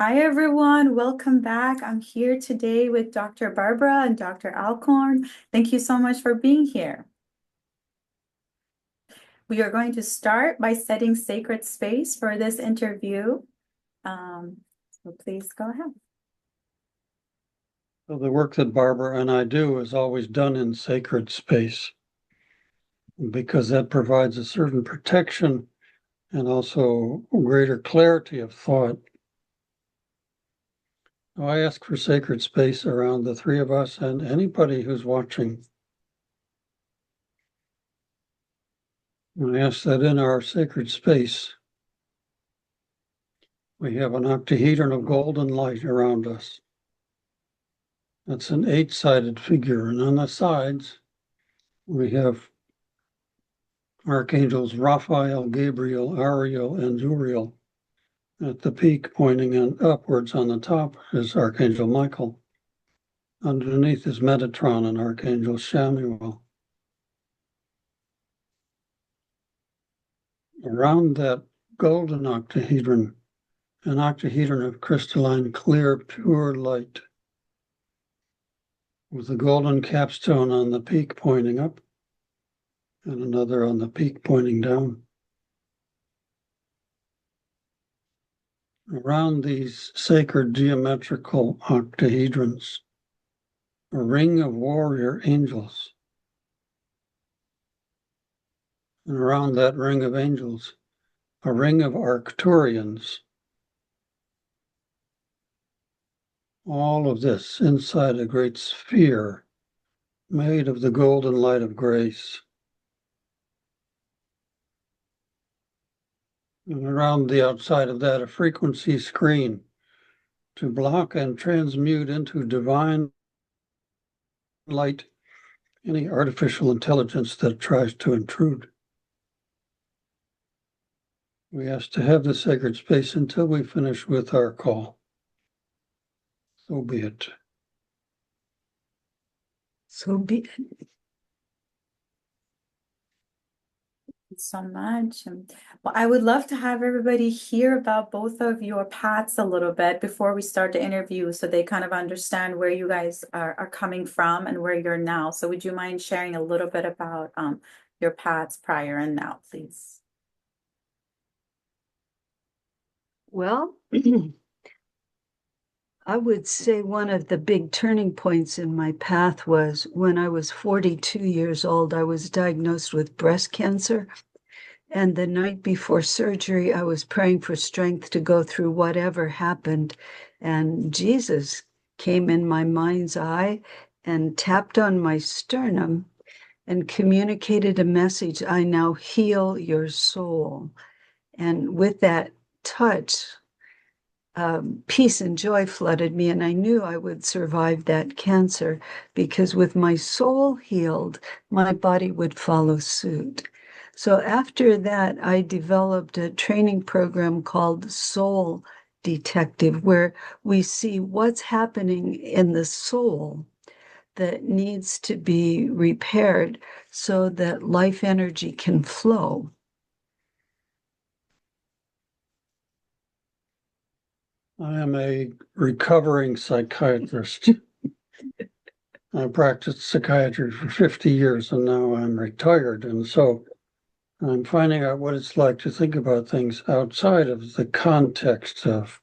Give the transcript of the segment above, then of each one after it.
Hi, everyone. Welcome back. I'm here today with Dr. Barbara and Dr. Alcorn. Thank you so much for being here. We are going to start by setting sacred space for this interview. So please go ahead. So the work that Barbara and I do is always done in sacred space because that provides a certain protection and also greater clarity of thought. I ask for sacred space around the three of us and anybody who's watching. I ask that in our sacred space, we have an octahedron of golden light around us. That's an 8-sided figure, and on the sides, we have archangels Raphael, Gabriel, Ariel, and Uriel. At the peak, pointing upwards on the top, is Archangel Michael. Underneath is Metatron and Archangel Shamuel. Around that golden octahedron, an octahedron of crystalline, clear, pure light, with a golden capstone on the peak pointing up, and another on the peak pointing down. Around these sacred geometrical octahedrons, a ring of warrior angels. And around that ring of angels, a ring of Arcturians. All of this inside a great sphere made of the golden light of grace. And around the outside of that, a frequency screen to block and transmute into divine light any artificial intelligence that tries to intrude. We ask to have the sacred space until we finish with our call. So be it. So be it. So much. Well, I would love to have everybody hear about both of your paths a little bit before we start the interview so they kind of understand where you guys are coming from and where you're now. So would you mind sharing a little bit about your paths prior and now, please? Well, I would say one of the big turning points in my path was when I was 42 years old. I was diagnosed with breast cancer. And the night before surgery, I was praying for strength to go through whatever happened. And Jesus came in my mind's eye and tapped on my sternum and communicated a message: I now heal your soul. And with that touch, peace and joy flooded me, and I knew I would survive that cancer because with my soul healed, my body would follow suit. So after that, I developed a training program called Soul Detective, where we see what's happening in the soul that needs to be repaired so that life energy can flow. I am a recovering psychiatrist. I practiced psychiatry for 50 years and now I'm retired. And so I'm finding out what it's like to think about things outside of the context of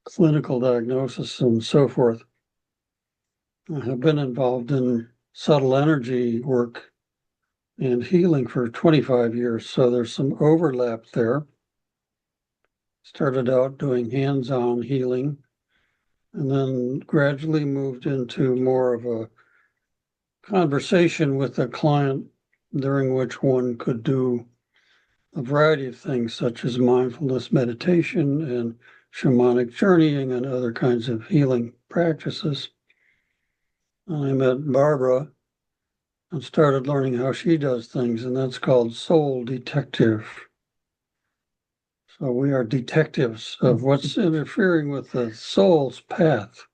clinical diagnosis and so forth. I have been involved in subtle energy work and healing for 25 years, so there's some overlap there. Started out doing hands-on healing and then gradually moved into more of a conversation with a client during which one could do a variety of things such as mindfulness meditation and shamanic journeying and other kinds of healing practices. I met Barbara and started learning how she does things, and that's called Soul Detective. So we are detectives of what's interfering with the soul's path.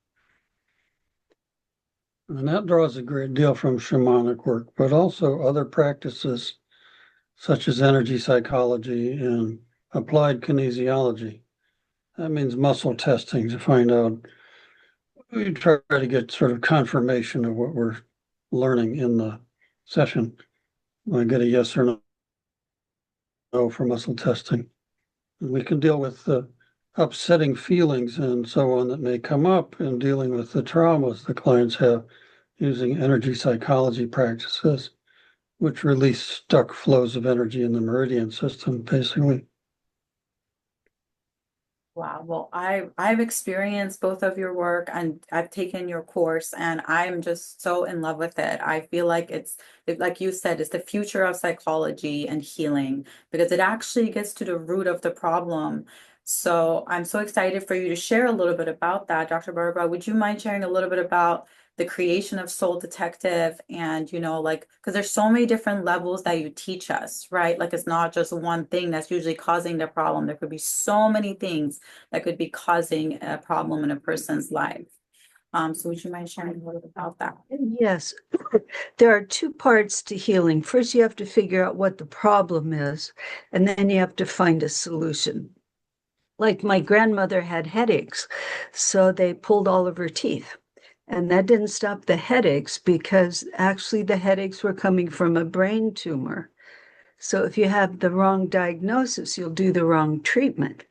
And that draws a great deal from shamanic work, but also other practices such as energy psychology and applied kinesiology. That means muscle testing to find out. We try to get sort of confirmation of what we're learning in the session. I get a yes or no for muscle testing. And we can deal with the upsetting feelings and so on that may come up in dealing with the traumas the clients have using energy psychology practices, which release stuck flows of energy in the meridian system, basically. Wow. Well, I've experienced both of your work and I've taken your course and I'm just so in love with it. I feel like like you said, it's the future of psychology and healing because it actually gets to the root of the problem. So I'm so excited for you to share a little bit about that. Dr. Barbara, would you mind sharing a little bit about the creation of Soul Detective and, like, because there's so many different levels that you teach us, right? Like it's not just one thing that's usually causing the problem. There could be so many things that could be causing a problem in a person's life. So would you mind sharing a little bit about that? Yes, there are two parts to healing. First, you have to figure out what the problem is, and then you have to find a solution. Like my grandmother had headaches, so they pulled all of her teeth. And that didn't stop the headaches because actually the headaches were coming from a brain tumor. So if you have the wrong diagnosis, you'll do the wrong treatment.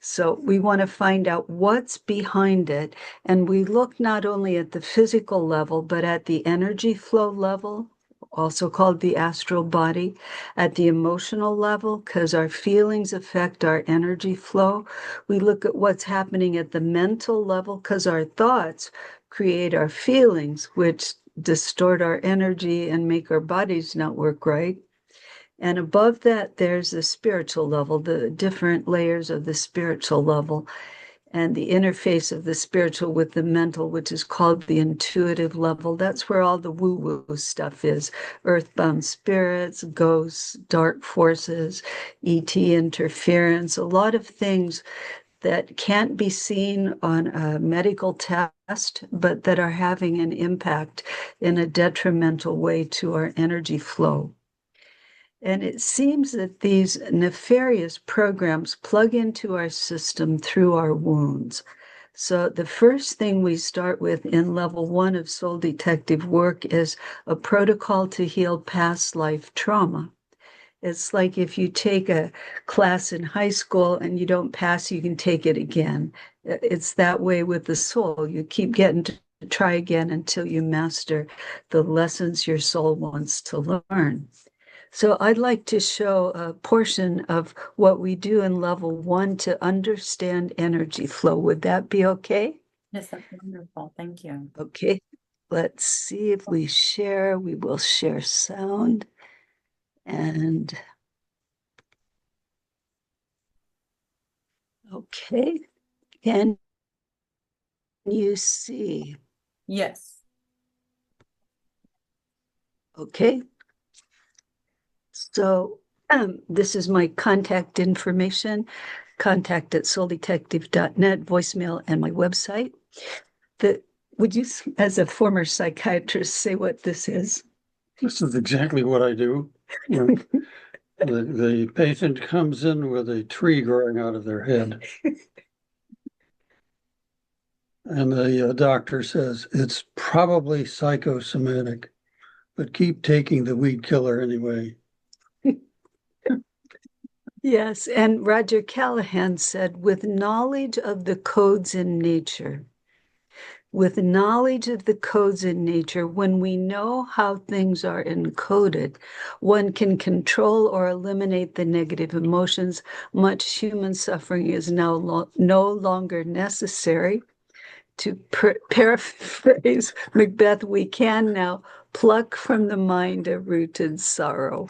So we want to find out what's behind it. And we look not only at the physical level, but at the energy flow level, also called the astral body, at the emotional level, because our feelings affect our energy flow. We look at what's happening at the mental level, because our thoughts create our feelings, which distort our energy and make our bodies not work right. And above that, there's the spiritual level, the different layers of the spiritual level, and the interface of the spiritual with the mental, which is called the intuitive level. That's where all the woo-woo stuff is. Earthbound spirits, ghosts, dark forces, ET interference, a lot of things that can't be seen on a medical test, but that are having an impact in a detrimental way to our energy flow. And it seems that these nefarious programs plug into our system through our wounds. So the first thing we start with in level 1 of soul detective work is a protocol to heal past life trauma. It's like if you take a class in high school and you don't pass, you can take it again. It's that way with the soul. You keep getting to try again until you master the lessons your soul wants to learn. So I'd like to show a portion of what we do in level 1 to understand energy flow. Would that be okay? Yes, that's wonderful. Thank you. Okay, let's see if we share. We will share sound. And okay, can you see? Yes. Okay, so this is my contact information, contact at souldetective.net, voicemail, and my website. Would you, as a former psychiatrist, say what this is? This is exactly what I do. The patient comes in with a tree growing out of their head. And the doctor says, it's probably psychosomatic, but keep taking the weed killer anyway. Yes, and Roger Callahan said, with knowledge of the codes in nature, with knowledge of the codes in nature, when we know how things are encoded, one can control or eliminate the negative emotions. Much human suffering is now no longer necessary. To paraphrase Macbeth, we can now pluck from the mind a rooted sorrow.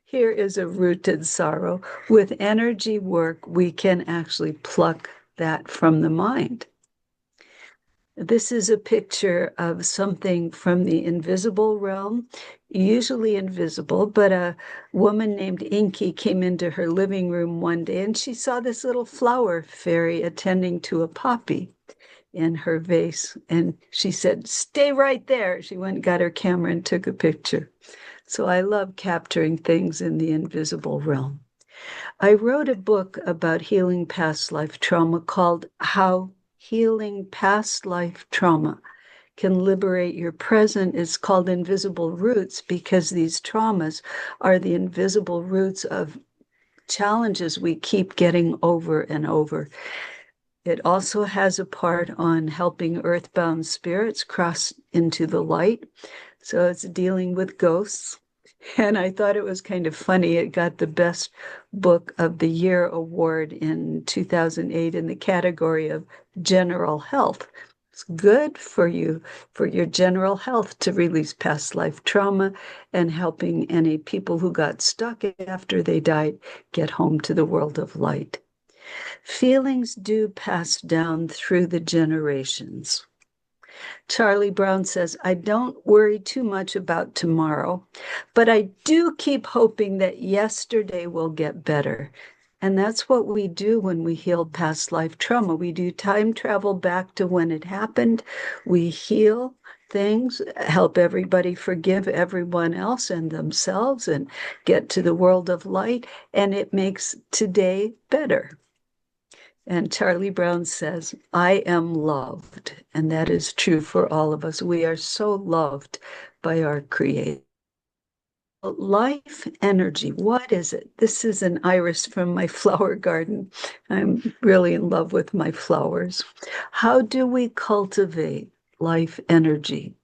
Here is a rooted sorrow. With energy work, we can actually pluck that from the mind. This is a picture of something from the invisible realm, usually invisible, but a woman named Inky came into her living room one day and she saw this little flower fairy attending to a poppy in her vase. And she said, stay right there. She went and got her camera and took a picture. So I love capturing things in the invisible realm. I wrote a book about healing past life trauma called How Healing Past Life Trauma Can Liberate Your Present. It's called Invisible Roots because these traumas are the invisible roots of challenges we keep getting over and over. It also has a part on helping earthbound spirits cross into the light. So it's dealing with ghosts. And I thought it was kind of funny. It got the Best Book of the Year award in 2008 in the category of general health. It's good for you, for your general health, to release past life trauma and helping any people who got stuck after they died get home to the world of light. Feelings do pass down through the generations. Charlie Brown says, I don't worry too much about tomorrow, but I do keep hoping that yesterday will get better. And that's what we do when we heal past life trauma. We do time travel back to when it happened. We heal things, help everybody forgive everyone else and themselves and get to the world of light. And it makes today better. And Charlie Brown says, I am loved. And that is true for all of us. We are so loved by our Creator. Life energy, what is it? This is an iris from my flower garden. I'm really in love with my flowers. How do we cultivate life energy?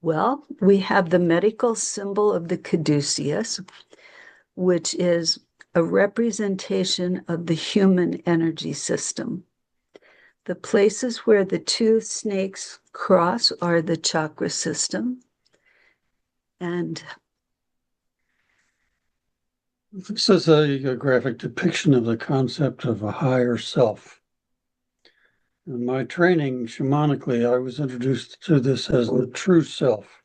Well, we have the medical symbol of the caduceus, which is a representation of the human energy system. The places where the two snakes cross are the chakra system. And this is a graphic depiction of the concept of a higher self. In my training shamanically, I was introduced to this as the true self,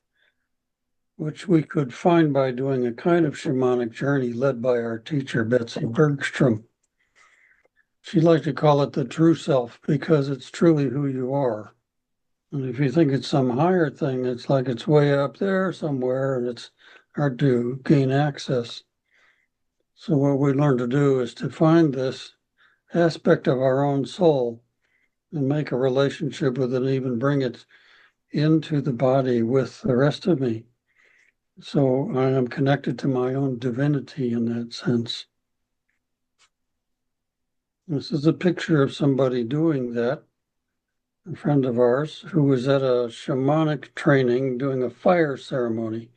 which we could find by doing a kind of shamanic journey led by our teacher, Betsy Bergstrom. She liked to call it the true self because it's truly who you are. And if you think it's some higher thing, it's like it's way up there somewhere and it's hard to gain access. So what we learn to do is to find this aspect of our own soul and make a relationship with it, and even bring it into the body with the rest of me. So I am connected to my own divinity in that sense. This is a picture of somebody doing that, a friend of ours who was at a shamanic training doing a fire ceremony.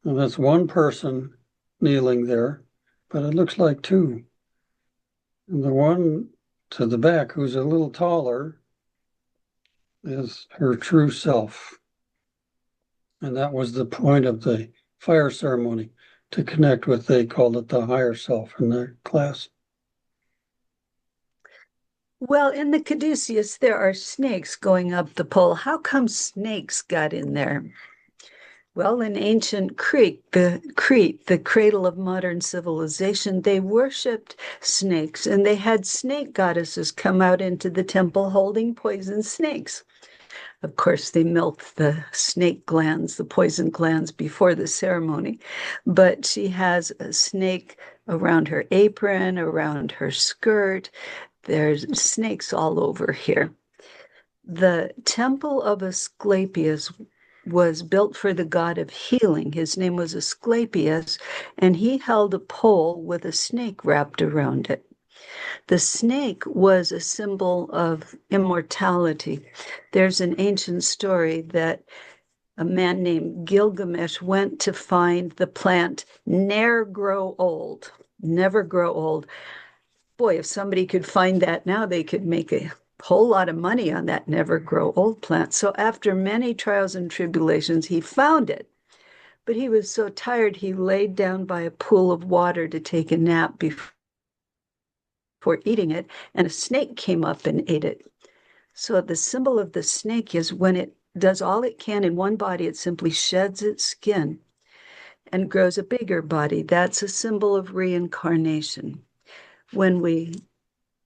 And that's one person kneeling there, but it looks like two. And the one to the back, who's a little taller, is her true self. And that was the point of the fire ceremony, to connect with, they called it the higher self in their class. well, in the caduceus, there are snakes going up the pole. How come snakes got in there? Well, in ancient Crete, the cradle of modern civilization, they worshipped snakes, and they had snake goddesses come out into the temple holding poison snakes. Of course, they milked the snake glands, the poison glands, before the ceremony, but she has a snake around her apron, around her skirt. There's snakes all over here. The temple of Asclepius was built for the god of healing. His name was Asclepius, and he held a pole with a snake wrapped around it. The snake was a symbol of immortality. There's an ancient story that a man named Gilgamesh went to find the plant ne'er grow old, never grow old. Boy, if somebody could find that now, they could make a whole lot of money on that never grow old plant. So after many trials and tribulations, he found it. But he was so tired, he laid down by a pool of water to take a nap before eating it, and a snake came up and ate it. So the symbol of the snake is when it does all it can in one body, it simply sheds its skin and grows a bigger body. That's a symbol of reincarnation. When we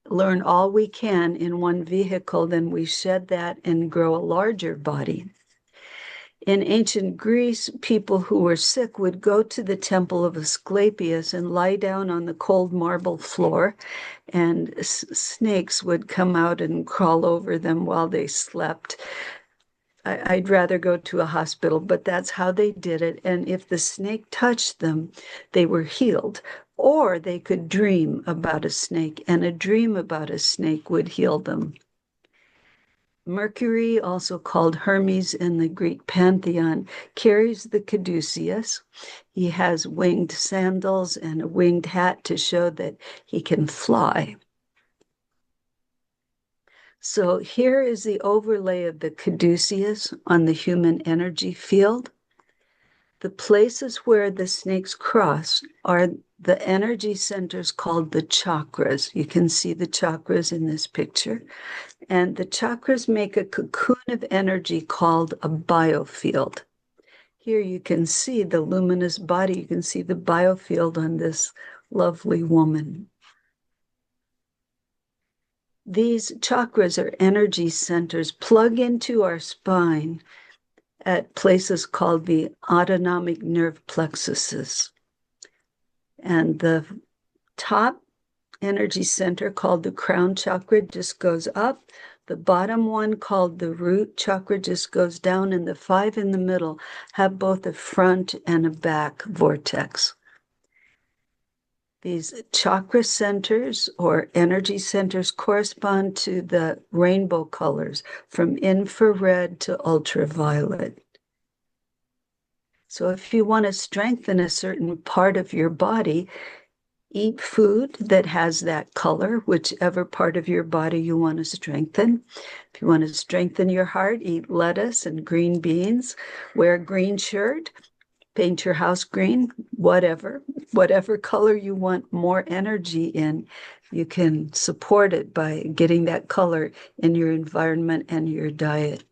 learn all we can in one vehicle, then we shed that and grow a larger body. In ancient Greece, people who were sick would go to the temple of Asclepius and lie down on the cold marble floor, and snakes would come out and crawl over them while they slept. I'd rather go to a hospital, but that's how they did it. And if the snake touched them, they were healed. Or they could dream about a snake, and a dream about a snake would heal them. Mercury, also called Hermes in the Greek pantheon, carries the caduceus. He has winged sandals and a winged hat to show that he can fly. So here is the overlay of the caduceus on the human energy field. The places where the snakes cross are the energy centers called the chakras. You can see the chakras in this picture. And the chakras make a cocoon of energy called a biofield. Here you can see the luminous body. You can see the biofield on this lovely woman. These chakras are energy centers plug into our spine at places called the autonomic nerve plexuses. And the top energy center, called the crown chakra, just goes up. The bottom one, called the root chakra, just goes down, and the 5 in the middle have both a front and a back vortex. These chakra centers or energy centers correspond to the rainbow colors from infrared to ultraviolet. So if you want to strengthen a certain part of your body, eat food that has that color, whichever part of your body you want to strengthen. If you want to strengthen your heart, eat lettuce and green beans, wear a green shirt, paint your house green, whatever color you want more energy in, you can support it by getting that color in your environment and your diet.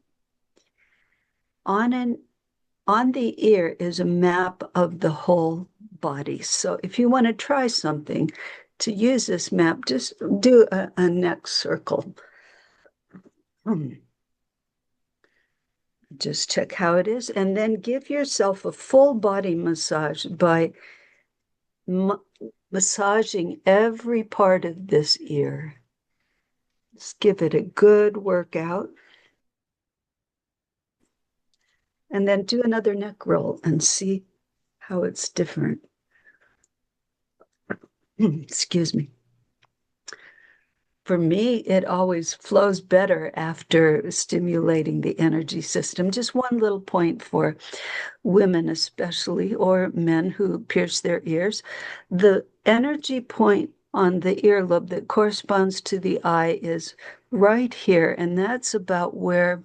On the ear is a map of the whole body. So if you want to try something to use this map, just do a neck circle. Just check how it is, and then give yourself a full body massage by massaging every part of this ear. Just give it a good workout. And then do another neck roll and see how it's different. Excuse me. For me, it always flows better after stimulating the energy system. Just one little point for women especially, or men who pierce their ears. The energy point on the earlobe that corresponds to the eye is right here, and that's about where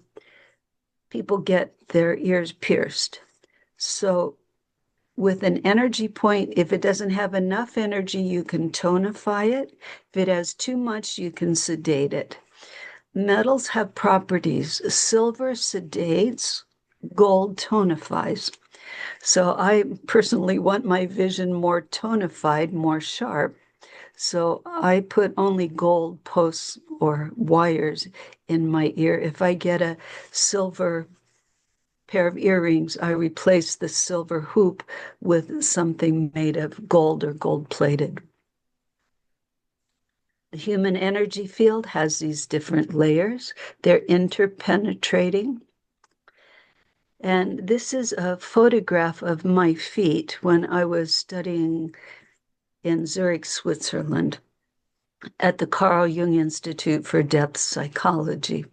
people get their ears pierced. So with an energy point, if it doesn't have enough energy, you can tonify it. If it has too much, you can sedate it. Metals have properties. Silver sedates, gold tonifies. So I personally want my vision more tonified, more sharp. So I put only gold posts or wires in my ear. If I get a silver pair of earrings, I replace the silver hoop with something made of gold or gold plated. The human energy field has these different layers. They're interpenetrating. And this is a photograph of my feet when I was studying in Zurich, Switzerland, at the Carl Jung Institute for Depth Psychology.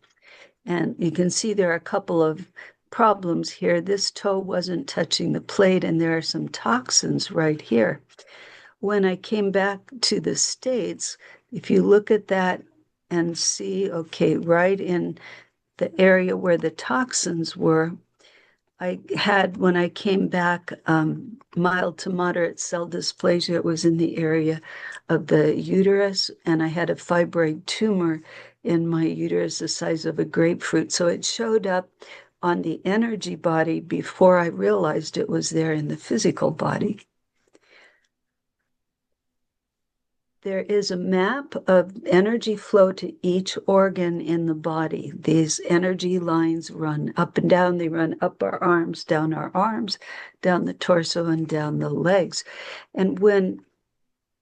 And you can see there are a couple of problems here. This toe wasn't touching the plate, and there are some toxins right here. When I came back to the States, if you look at that and see, okay, right in the area where the toxins were, I had, when I came back, mild to moderate cell dysplasia. It was in the area of the uterus, and I had a fibroid tumor in my uterus the size of a grapefruit. So it showed up on the energy body before I realized it was there in the physical body. There is a map of energy flow to each organ in the body. These energy lines run up and down. They run up our arms, down the torso, and down the legs. And when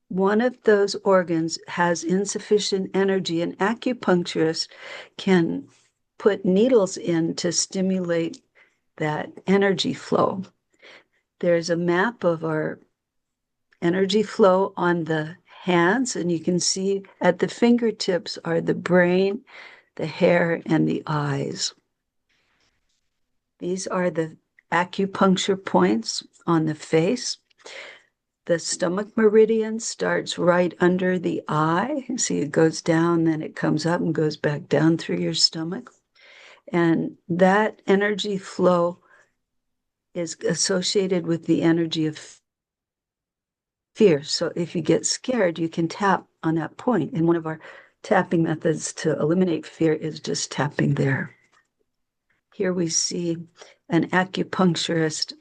one of those organs has insufficient energy, an acupuncturist can put needles in to stimulate that energy flow. There's a map of our energy flow on the hands, and you can see at the fingertips are the brain, the hair, and the eyes. These are the acupuncture points on the face. The stomach meridian starts right under the eye. See, it goes down, then it comes up and goes back down through your stomach. And that energy flow is associated with the energy of fear. So if you get scared, you can tap on that point. And one of our tapping methods to eliminate fear is just tapping there. Here we see an acupuncturist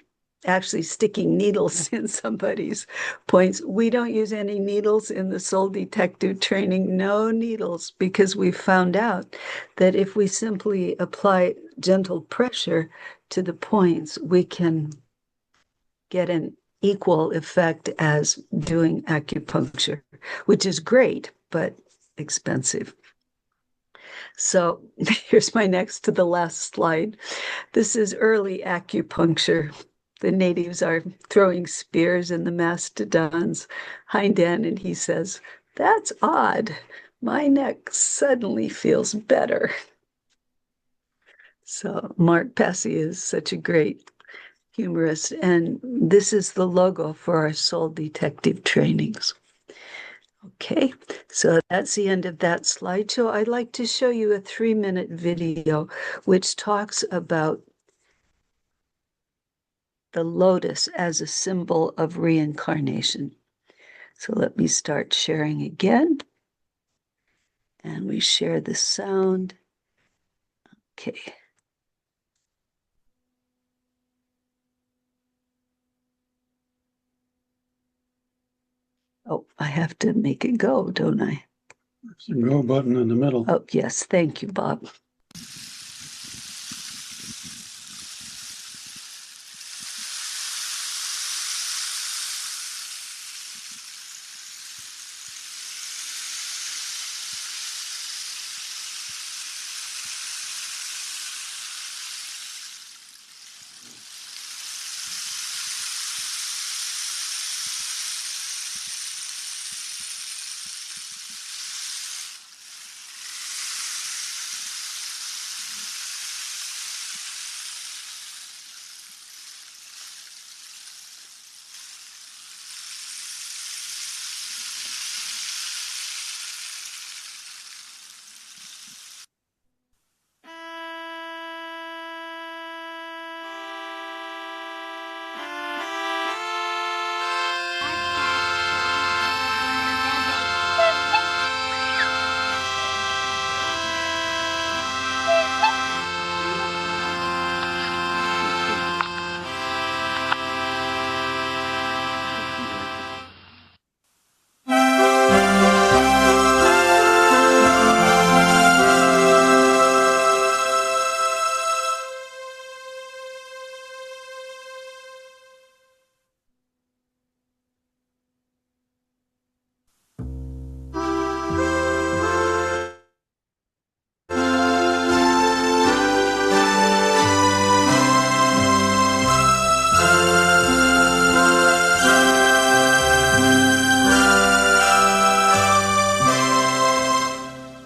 actually sticking needles in somebody's points. We don't use any needles in the soul detective training, no needles, because we found out that if we simply apply gentle pressure to the points, we can get an equal effect as doing acupuncture, which is great, but expensive. So here's my next to the last slide. This is early acupuncture. The natives are throwing spears in the mastodon's hind end, and he says, "That's odd. My neck suddenly feels better." So Mark Passy is such a great humorist, and this is the logo for our soul detective trainings. Okay, so that's the end of that slideshow. I'd like to show you a 3-minute video which talks about the lotus as a symbol of reincarnation. So let me start sharing again. And we share the sound. Okay. Oh, I have to make it go, don't I? There's a go button in the middle. Oh, yes. Thank you, Bob.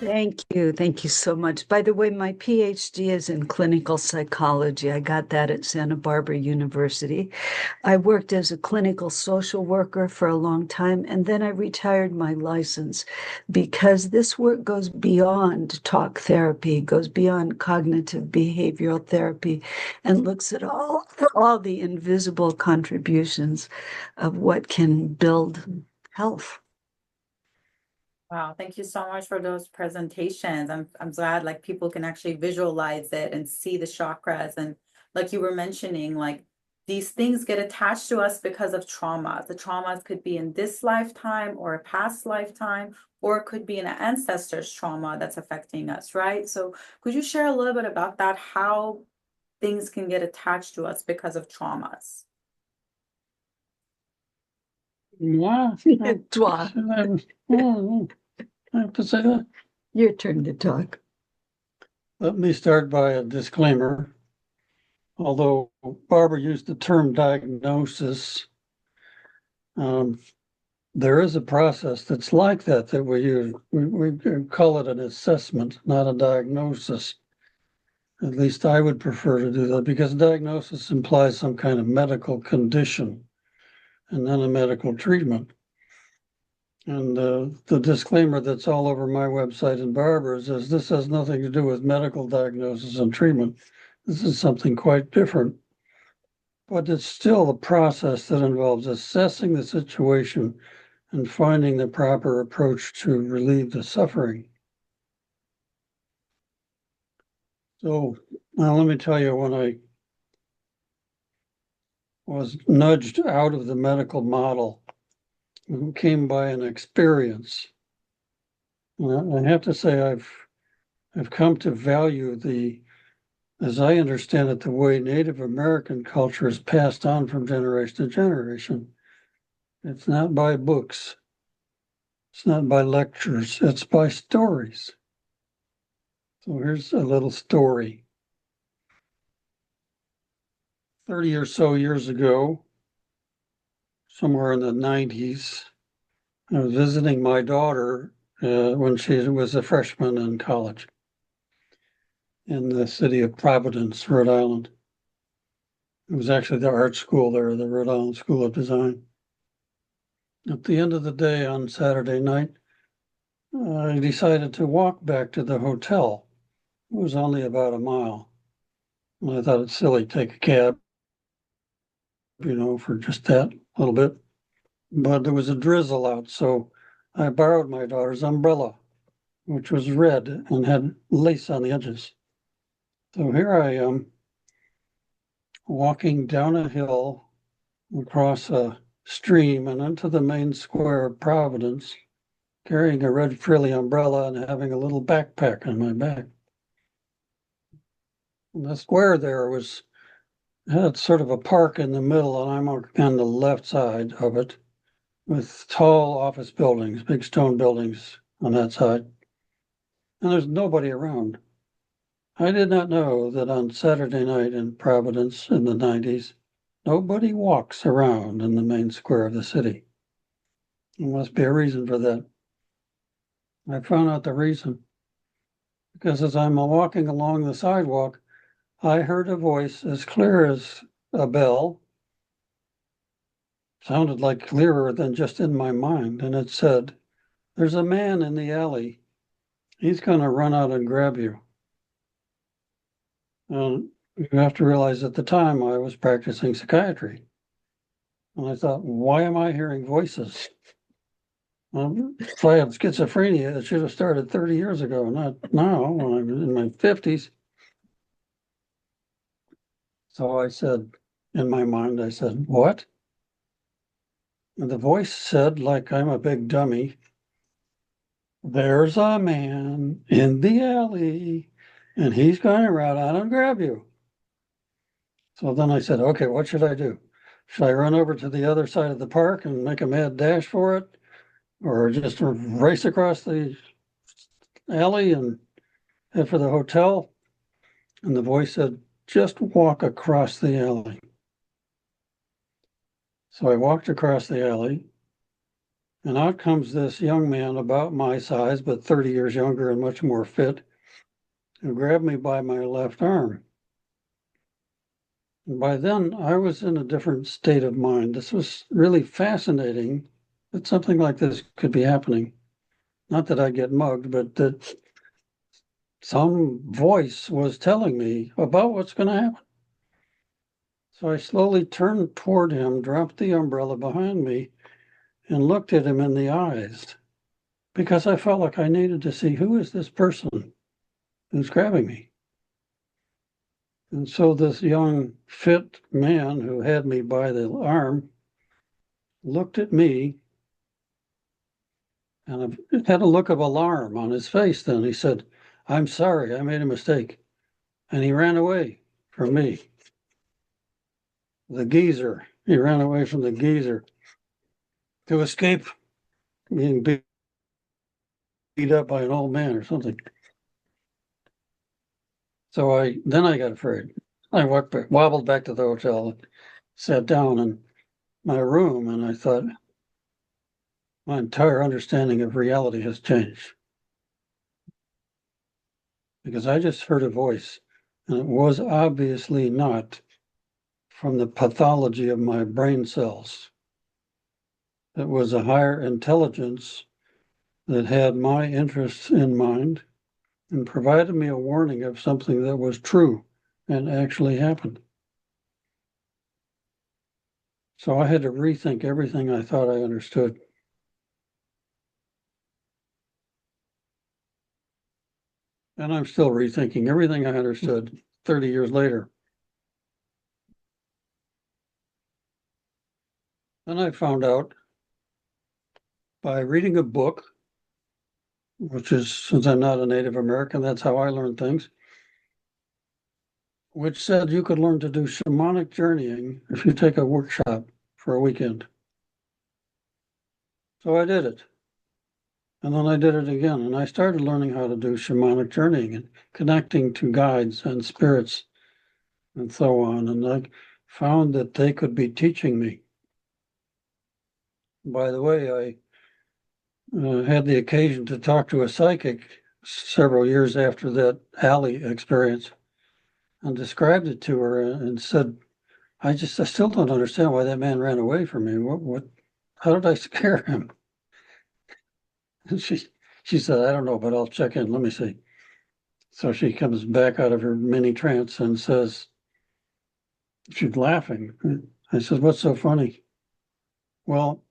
Thank you. Thank you so much. By the way, my PhD is in clinical psychology. I got that at Santa Barbara University. I worked as a clinical social worker for a long time, and then I retired my license because this work goes beyond talk therapy, goes beyond cognitive behavioral therapy, and looks at all the invisible contributions of what can build health. Wow, thank you so much for those presentations. I'm glad like people can actually visualize it and see the chakras, and like you were mentioning, like these things get attached to us because of trauma. The traumas could be in this lifetime or a past lifetime, or it could be an ancestor's trauma that's affecting us, right? So could you share a little bit about that, how things can get attached to us because of traumas? Yeah, Dwa, I have to say that. your turn to talk. Let me start by a disclaimer. Although Barbara used the term diagnosis, there is a process that's like that we use. We call it an assessment, not a diagnosis. At least I would prefer to do that, because diagnosis implies some kind of medical condition and then a medical treatment. And the disclaimer that's all over my website and Barbara's is this has nothing to do with medical diagnosis and treatment. This is something quite different. But it's still a process that involves assessing the situation and finding the proper approach to relieve the suffering. So now let me tell you, when I was nudged out of the medical model, it came by an experience. I have to say I've come to value as I understand it, the way Native American culture is passed on from generation to generation. It's not by books. It's not by lectures. It's by stories. So here's a little story. 30 or so years ago, somewhere in the 90s, I was visiting my daughter when she was a freshman in college in the city of Providence, Rhode Island. It was actually the art school there, the Rhode Island School of Design. At the end of the day on Saturday night, I decided to walk back to the hotel. It was only about a mile. And I thought it's silly to take a cab, for just that little bit. But there was a drizzle out, so I borrowed my daughter's umbrella, which was red and had lace on the edges. So here I am, walking down a hill across a stream and into the main square of Providence, carrying a red frilly umbrella and having a little backpack on my back. And the square there had sort of a park in the middle, and I'm on the left side of it, with tall office buildings, big stone buildings on that side. And there's nobody around. I did not know that on Saturday night in Providence in the 90s, nobody walks around in the main square of the city. There must be a reason for that. I found out the reason because as I'm walking along the sidewalk, I heard a voice as clear as a bell. Sounded like clearer than just in my mind, and it said, "There's a man in the alley. He's going to run out and grab you." And you have to realize at the time I was practicing psychiatry. And I thought, why am I hearing voices? Well, if I had schizophrenia, it should have started 30 years ago, not now when I'm in my 50s. So I said, in my mind, I said, "What?" And the voice said, like I'm a big dummy, "There's a man in the alley, and he's going to run out and grab you." So then I said, okay, what should I do? Should I run over to the other side of the park and make a mad dash for it? Or just race across the alley and head for the hotel? And the voice said, "Just walk across the alley." So I walked across the alley, and out comes this young man about my size, but 30 years younger and much more fit, who grabbed me by my left arm. And by then, I was in a different state of mind. This was really fascinating that something like this could be happening. Not that I get mugged, but that some voice was telling me about what's going to happen. So I slowly turned toward him, dropped the umbrella behind me, and looked at him in the eyes, because I felt like I needed to see, who is this person who's grabbing me? And so this young, fit man who had me by the arm looked at me and had a look of alarm on his face. Then he said, "I'm sorry, I made a mistake." And he ran away from me. The geezer, he ran away from the geezer to escape being beat up by an old man or something. So I got afraid. I wobbled back to the hotel, sat down in my room, and I thought, my entire understanding of reality has changed. Because I just heard a voice, and it was obviously not from the pathology of my brain cells. It was a higher intelligence that had my interests in mind and provided me a warning of something that was true and actually happened. So I had to rethink everything I thought I understood. And I'm still rethinking everything I understood 30 years later. And I found out by reading a book, which is, since I'm not a Native American, that's how I learn things, which said you could learn to do shamanic journeying if you take a workshop for a weekend. So I did it. And then I did it again. And I started learning how to do shamanic journeying and connecting to guides and spirits and so on. And I found that they could be teaching me. By the way, I had the occasion to talk to a psychic several years after that alley experience and described it to her and said, I still don't understand why that man ran away from me. How did I scare him? And she said, I don't know, but I'll check in. Let me see. So she comes back out of her mini trance and says, she's laughing. I said, what's so funny? Well,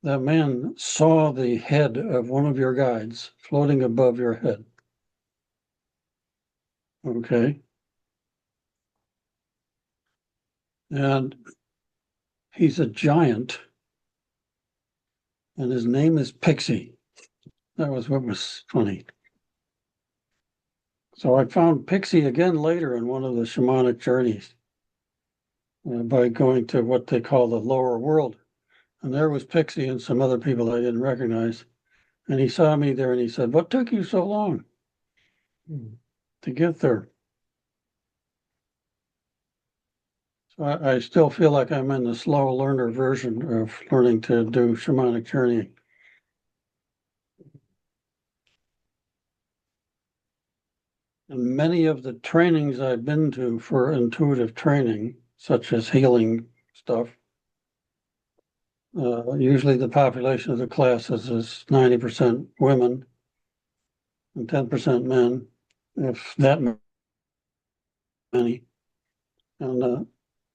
that man saw the head of one of your guides floating above your head. Okay. And he's a giant, and his name is Pixie. That was what was funny. So I found Pixie again later in one of the shamanic journeys by going to what they call the lower world. And there was Pixie and some other people I didn't recognize. And he saw me there and he said, what took you so long to get there? So I still feel like I'm in the slow learner version of learning to do shamanic journeying. And many of the trainings I've been to for intuitive training, such as healing stuff, usually the population of the classes is 90% women and 10% men, if that many. And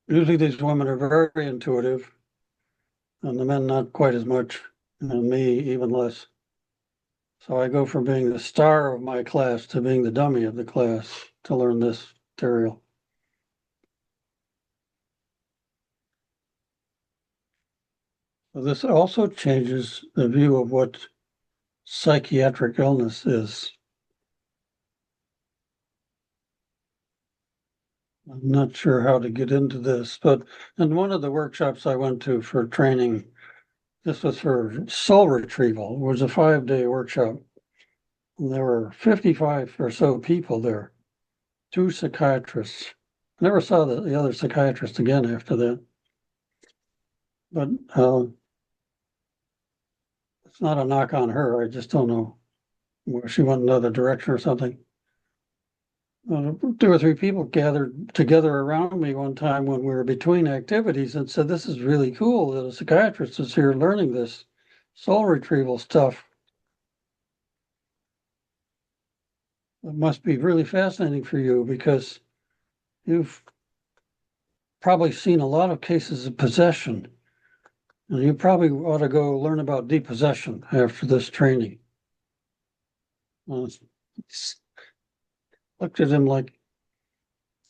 usually these women are very intuitive, and the men not quite as much, and me even less. So I go from being the star of my class to being the dummy of the class to learn this material. So this also changes the view of what psychiatric illness is. I'm not sure how to get into this, but in one of the workshops I went to for training, this was for soul retrieval. It was a 5-day workshop. And there were 55 or so people there, 2 psychiatrists. I never saw the other psychiatrist again after that. But it's not a knock on her. I just don't know where she went another direction or something. 2 or 3 people gathered together around me one time when we were between activities and said, this is really cool that a psychiatrist is here learning this soul retrieval stuff. It must be really fascinating for you because you've probably seen a lot of cases of possession, and you probably ought to go learn about depossession after this training. Looked at him like,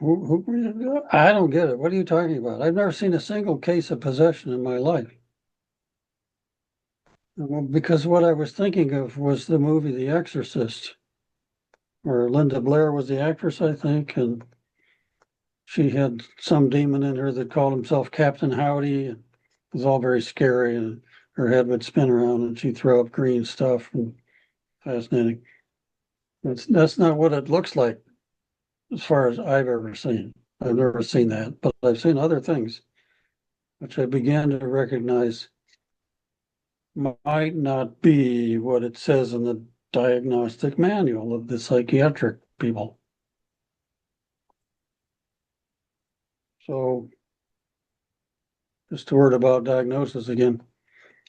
I don't get it. What are you talking about? I've never seen a single case of possession in my life. Well, because what I was thinking of was the movie The Exorcist, where Linda Blair was the actress, I think, and she had some demon in her that called himself Captain Howdy. It was all very scary, and her head would spin around, and she'd throw up green stuff. And fascinating. That's not what it looks like, as far as I've ever seen. I've never seen that, but I've seen other things, which I began to recognize might not be what it says in the diagnostic manual of the psychiatric people. So, just a word about diagnosis again.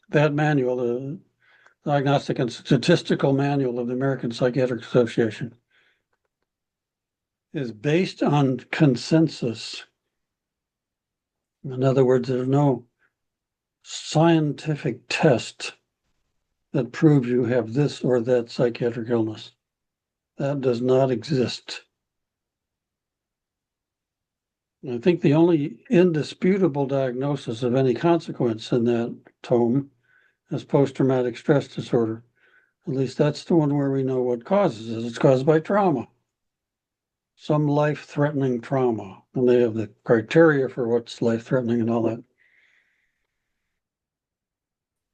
That manual, the Diagnostic and Statistical Manual of the American Psychiatric Association, is based on consensus. In other words, there's no scientific test that proves you have this or that psychiatric illness. That does not exist. I think the only indisputable diagnosis of any consequence in that tome is post-traumatic stress disorder. At least that's the one where we know what causes it. It's caused by trauma, some life-threatening trauma. And they have the criteria for what's life-threatening and all that.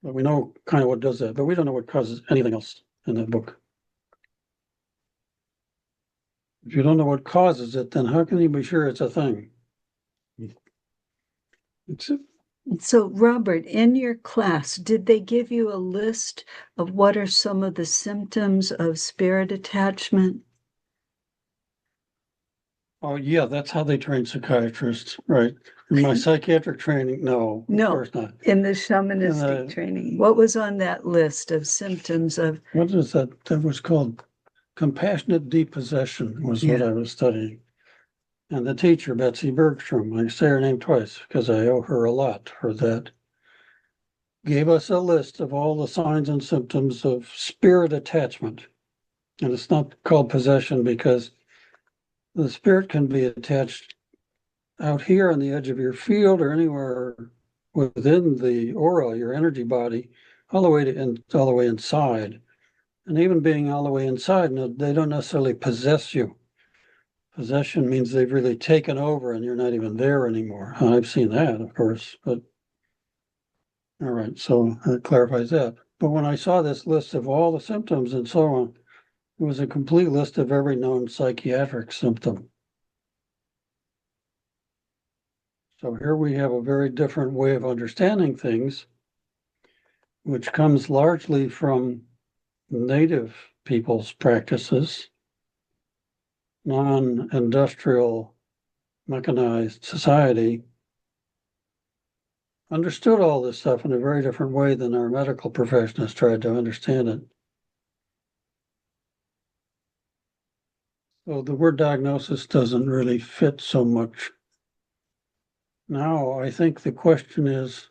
But we know kind of what does that, but we don't know what causes anything else in that book. If you don't know what causes it, then how can you be sure it's a thing? So, Robert, in your class, did they give you a list of what are some of the symptoms of spirit attachment? Oh, yeah, that's how they train psychiatrists, right? In my psychiatric training, no, of course not. In the shamanistic training, what was on that list of symptoms of? What is that? That was called compassionate depossession, was what I was studying. And the teacher, Betsy Bergstrom, I say her name twice because I owe her a lot for that, gave us a list of all the signs and symptoms of spirit attachment. And it's not called possession because the spirit can be attached out here on the edge of your field or anywhere within the aura, your energy body, all the way inside. And even being all the way inside, they don't necessarily possess you. Possession means they've really taken over and you're not even there anymore. I've seen that, of course, but all right, so that clarifies that. But when I saw this list of all the symptoms and so on, it was a complete list of every known psychiatric symptom. So here we have a very different way of understanding things, which comes largely from native people's practices, non-industrial mechanized society understood all this stuff in a very different way than our medical profession has tried to understand it. So the word diagnosis doesn't really fit so much. Now, I think the question is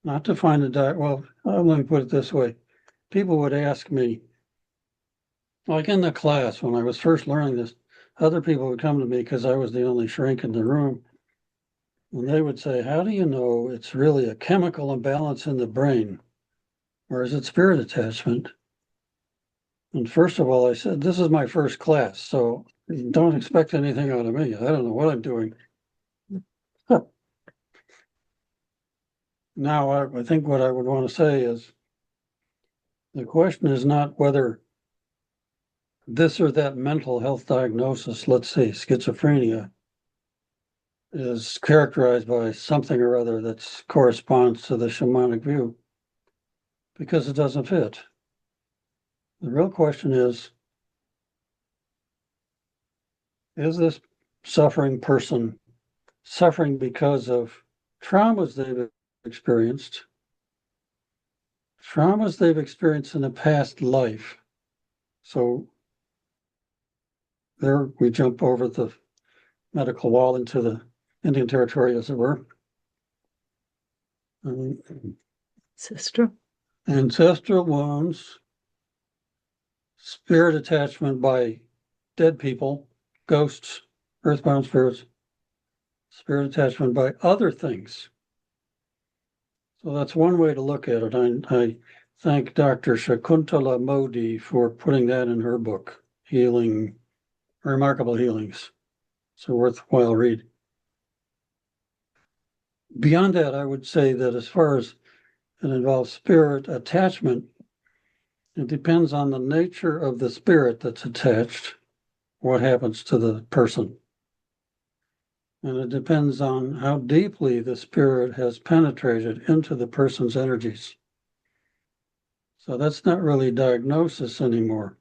not to find let me put it this way. People would ask me, like in the class, when I was first learning this, other people would come to me because I was the only shrink in the room. And they would say, how do you know it's really a chemical imbalance in the brain? Or is it spirit attachment? And first of all, I said, this is my first class, so don't expect anything out of me. I don't know what I'm doing. Now, I think what I would want to say is the question is not whether this or that mental health diagnosis, let's say schizophrenia, is characterized by something or other that corresponds to the shamanic view, because it doesn't fit. The real question is this suffering person suffering because of traumas they've experienced in a past life? So there we jump over the medical wall into the Indian territory, as it were. Ancestral wounds, spirit attachment by dead people, ghosts, earthbound spirits, spirit attachment by other things. So that's one way to look at it. I thank Dr. Shakuntala Modi for putting that in her book, Healing, Remarkable Healings. It's a worthwhile read. Beyond that, I would say that as far as it involves spirit attachment, it depends on the nature of the spirit that's attached, what happens to the person. And it depends on how deeply the spirit has penetrated into the person's energies. So that's not really diagnosis anymore.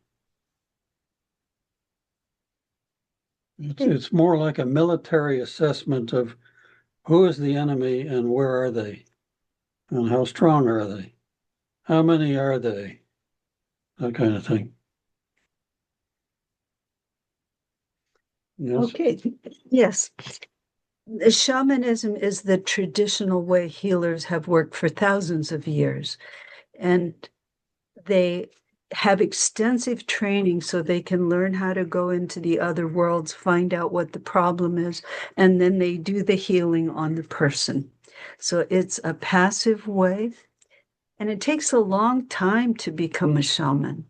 It's more like a military assessment of who is the enemy and where are they, and how strong are they, how many are they, that kind of thing. Yes. Okay, yes. Shamanism is the traditional way healers have worked for thousands of years. And they have extensive training so they can learn how to go into the other worlds, find out what the problem is, and then they do the healing on the person. So it's a passive way, and it takes a long time to become a shaman.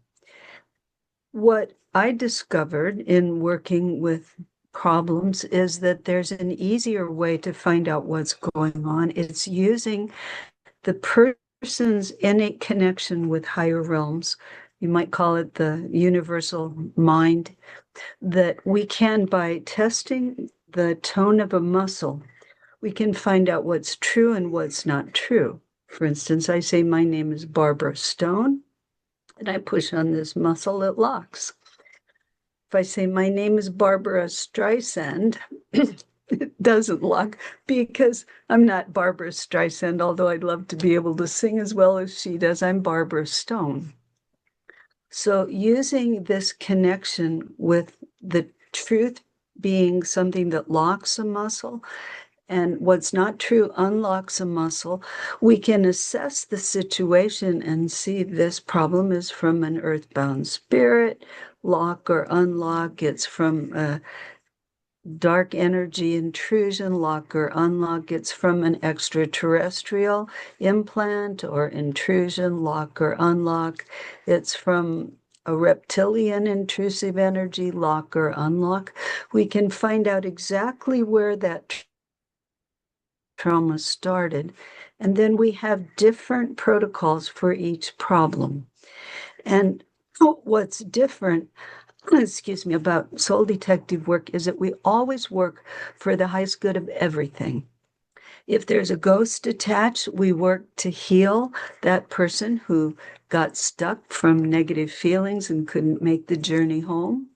What I discovered in working with problems is that there's an easier way to find out what's going on. It's using the person's innate connection with higher realms. You might call it the universal mind, that we can, by testing the tone of a muscle, we can find out what's true and what's not true. For instance, I say, my name is Barbara Stone, and I push on this muscle, it locks. If I say, my name is Barbara Streisand, it doesn't lock because I'm not Barbara Streisand, although I'd love to be able to sing as well as she does. I'm Barbara Stone. So using this connection with the truth being something that locks a muscle and what's not true unlocks a muscle, we can assess the situation and see this problem is from an earthbound spirit, lock or unlock. It's from a dark energy intrusion, lock or unlock. It's from an extraterrestrial implant or intrusion, lock or unlock. It's from a reptilian intrusive energy, lock or unlock. We can find out exactly where that trauma started. And then we have different protocols for each problem. And what's different, excuse me, about soul detective work is that we always work for the highest good of everything. If there's a ghost attached, we work to heal that person who got stuck from negative feelings and couldn't make the journey home.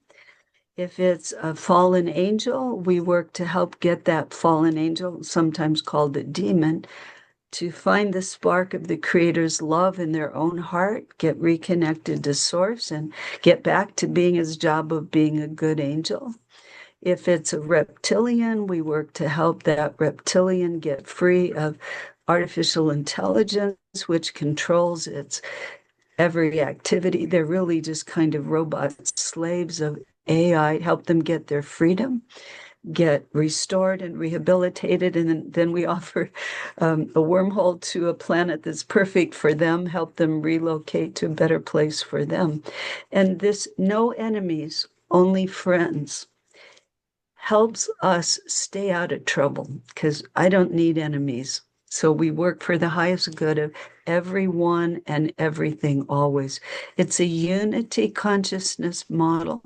If it's a fallen angel, we work to help get that fallen angel, sometimes called a demon, to find the spark of the Creator's love in their own heart, get reconnected to Source, and get back to being his job of being a good angel. If it's a reptilian, we work to help that reptilian get free of artificial intelligence, which controls its every activity. They're really just kind of robots, slaves of AI, help them get their freedom, get restored and rehabilitated, and then we offer a wormhole to a planet that's perfect for them, help them relocate to a better place for them. And this no enemies, only friends helps us stay out of trouble because I don't need enemies. So we work for the highest good of everyone and everything always. It's a unity consciousness model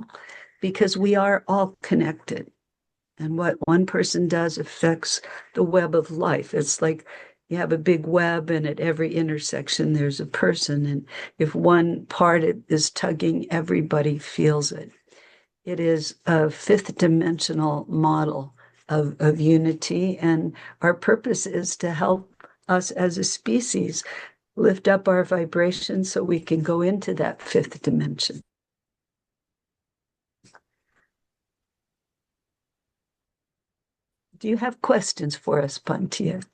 because we are all connected. And what one person does affects the web of life. It's like you have a big web, and at every intersection, there's a person. And if one part is tugging, everybody feels it. It is a fifth dimensional model of unity. And our purpose is to help us as a species lift up our vibration so we can go into that fifth dimension. Do you have questions for us, Pantia?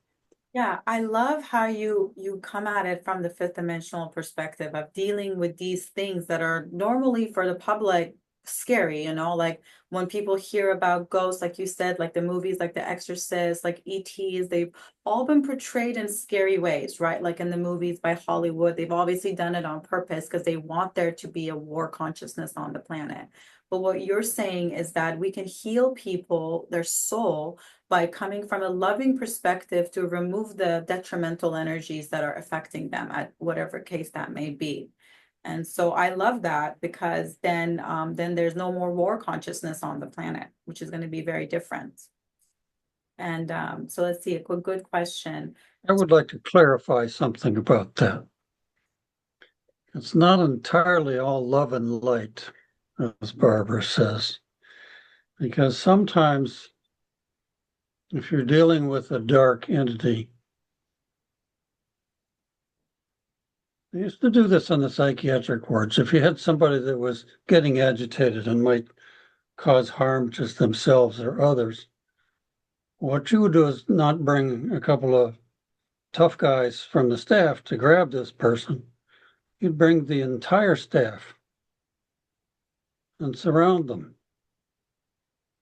Yeah, I love how you come at it from the fifth dimensional perspective of dealing with these things that are normally for the public scary, like when people hear about ghosts, like you said, like the movies like The Exorcist, like ETs, they've all been portrayed in scary ways, right? Like in the movies by Hollywood, they've obviously done it on purpose because they want there to be a war consciousness on the planet. But what you're saying is that we can heal people, their soul, by coming from a loving perspective to remove the detrimental energies that are affecting them at whatever case that may be. And so I love that because then there's no more war consciousness on the planet, which is going to be very different. And so let's see, a good question. I would like to clarify something about that. It's not entirely all love and light, as Barbara says, because sometimes if you're dealing with a dark entity, they used to do this on the psychiatric wards. If you had somebody that was getting agitated and might cause harm to themselves or others, what you would do is not bring a couple of tough guys from the staff to grab this person. You'd bring the entire staff and surround them.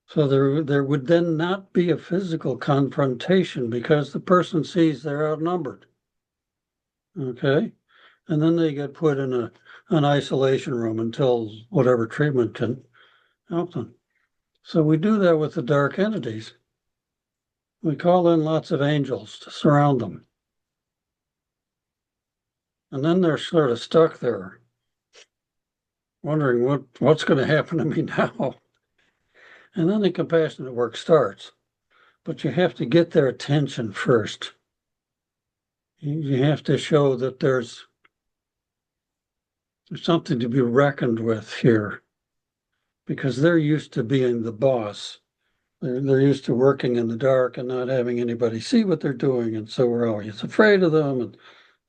So there would then not be a physical confrontation because the person sees they're outnumbered. Okay? And then they get put in an isolation room until whatever treatment can help them. So we do that with the dark entities. We call in lots of angels to surround them. And then they're sort of stuck there, wondering what's going to happen to me now. And then the compassionate work starts. But you have to get their attention first. You have to show that there's something to be reckoned with here, because they're used to being the boss. They're used to working in the dark and not having anybody see what they're doing. And so we're always afraid of them, and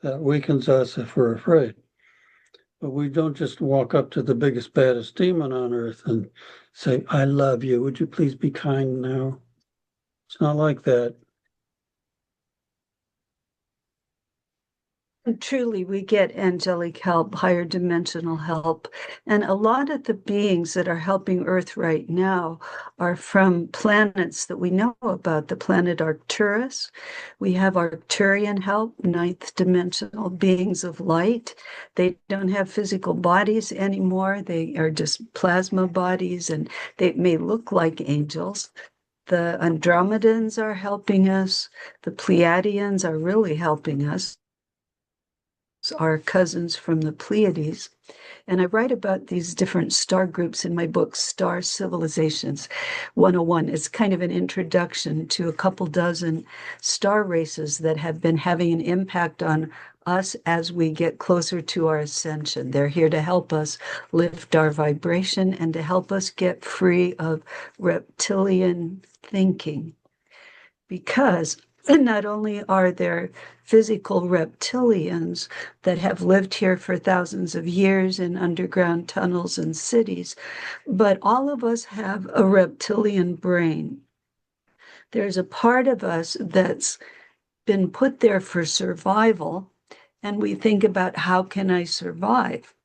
that weakens us if we're afraid. But we don't just walk up to the biggest, baddest demon on earth and say, I love you. Would you please be kind now? It's not like that. And truly, we get angelic help, higher dimensional help. And a lot of the beings that are helping Earth right now are from planets that we know about, the planet Arcturus. We have Arcturian help, ninth dimensional beings of light. They don't have physical bodies anymore. They are just plasma bodies, and they may look like angels. The Andromedans are helping us. The Pleiadians are really helping us. Are cousins from the Pleiades. And I write about these different star groups in my book, Star Civilizations 101. It's kind of an introduction to a couple dozen star races that have been having an impact on us as we get closer to our ascension. They're here to help us lift our vibration and to help us get free of reptilian thinking. Because not only are there physical reptilians that have lived here for thousands of years in underground tunnels and cities, but all of us have a reptilian brain. There's a part of us that's been put there for survival, and we think about, how can I survive?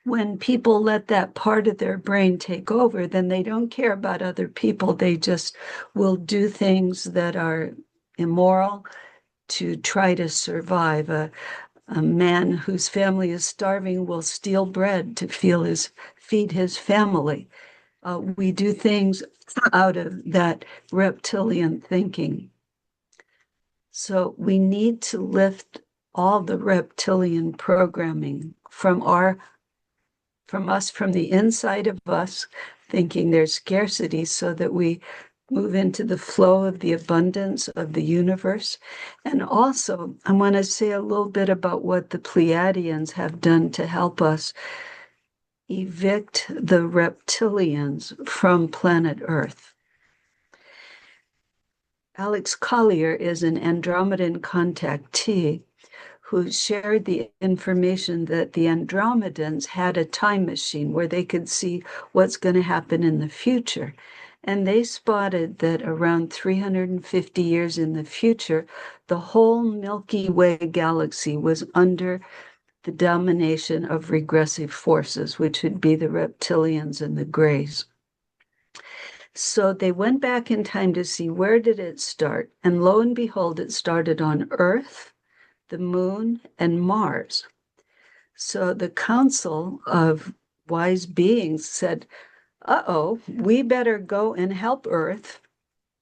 When people let that part of their brain take over, then they don't care about other people. They just will do things that are immoral to try to survive. A man whose family is starving will steal bread to feed his family. We do things out of that reptilian thinking. So we need to lift all the reptilian programming from us, from the inside of us, thinking there's scarcity, so that we move into the flow of the abundance of the universe. And also, I want to say a little bit about what the Pleiadians have done to help us evict the reptilians from planet Earth. Alex Collier is an Andromedan contactee who shared the information that the Andromedans had a time machine where they could see what's going to happen in the future. And they spotted that around 350 years in the future, the whole Milky Way galaxy was under the domination of regressive forces, which would be the reptilians and the grays. So they went back in time to see where did it start. And lo and behold, it started on Earth, the moon, and Mars. So the council of wise beings said, uh-oh, we better go and help Earth,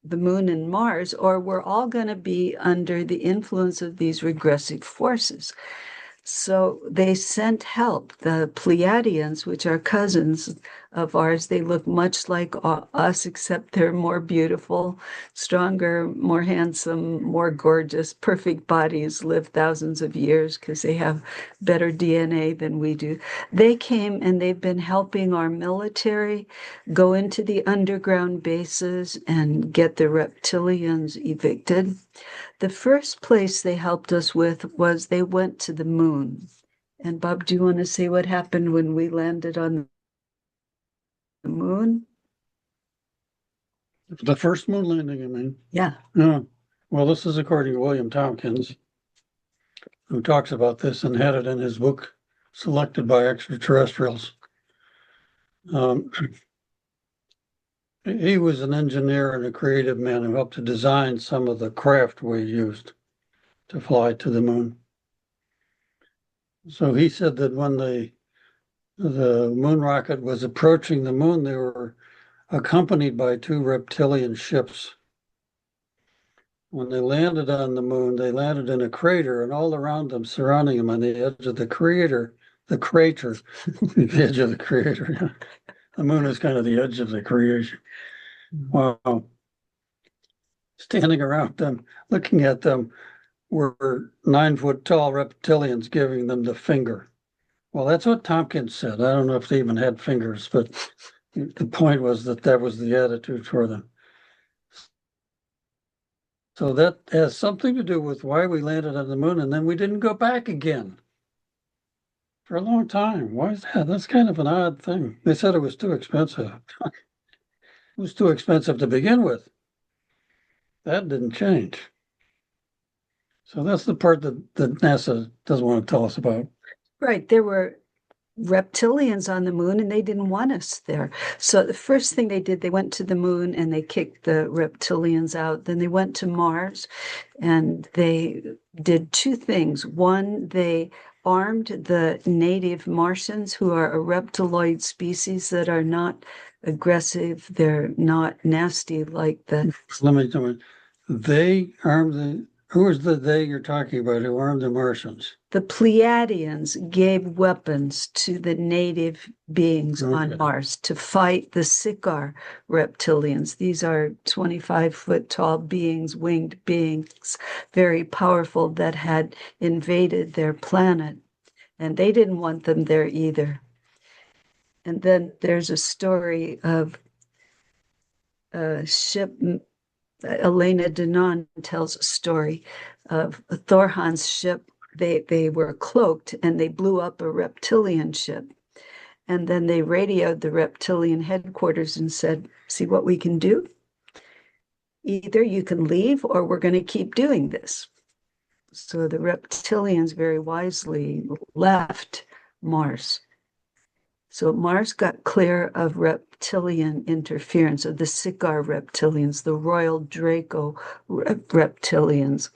the moon, and Mars, or we're all going to be under the influence of these regressive forces. So they sent help. The Pleiadians, which are cousins of ours, they look much like us, except they're more beautiful, stronger, more handsome, more gorgeous, perfect bodies, live thousands of years because they have better DNA than we do. They came and they've been helping our military go into the underground bases and get the reptilians evicted. The first place they helped us with was they went to the moon. And Bob, do you want to say what happened when we landed on the moon? The first moon landing, I mean. Yeah. Well, this is according to William Tompkins, who talks about this and had it in his book, Selected by Extraterrestrials. He was an engineer and a creative man who helped to design some of the craft we used to fly to the moon. So he said that when the moon rocket was approaching the moon, they were accompanied by 2 reptilian ships. When they landed on the moon, they landed in a crater, and all around them, surrounding them on the edge of the crater, the edge of the crater. Yeah. The moon is kind of the edge of the creation. Wow. Standing around them, looking at them, were 9-foot-tall reptilians giving them the finger. Well, that's what Tompkins said. I don't know if they even had fingers, but the point was that was the attitude for them. So that has something to do with why we landed on the moon and then we didn't go back again for a long time. Why is that? That's kind of an odd thing. They said it was too expensive. It was too expensive to begin with. That didn't change. So that's the part that NASA doesn't want to tell us about. Right. There were reptilians on the moon and they didn't want us there. So the first thing they did, they went to the moon and they kicked the reptilians out. Then they went to Mars and they did 2 things. One, they armed the native Martians, who are a reptiloid species that are not aggressive. They're not nasty like the... Let me tell you, they armed the... Who is the they you're talking about who armed the Martians? The Pleiadians gave weapons to the native beings on Mars to fight the Siccar reptilians. These are 25-foot-tall beings, winged beings, very powerful, that had invaded their planet. And they didn't want them there either. And then there's a story of a ship. Elena Denon tells a story of Thorhan's ship. They were cloaked and they blew up a reptilian ship. And then they radioed the reptilian headquarters and said, see what we can do? Either you can leave or we're going to keep doing this. So the reptilians very wisely left Mars. So Mars got clear of reptilian interference, of the Siccar reptilians, the Royal Draco reptilians.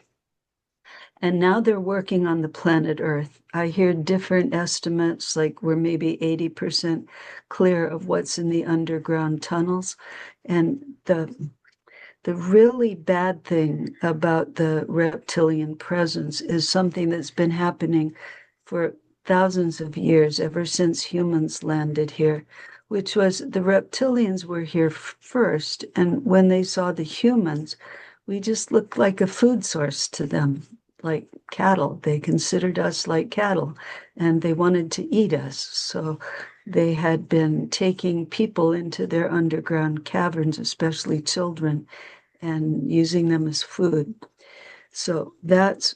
And now they're working on the planet Earth. I hear different estimates, like we're maybe 80% clear of what's in the underground tunnels. And the really bad thing about the reptilian presence is something that's been happening for thousands of years, ever since humans landed here, which was the reptilians were here first. And when they saw the humans, we just looked like a food source to them, like cattle. They considered us like cattle and they wanted to eat us. So they had been taking people into their underground caverns, especially children, and using them as food. So that's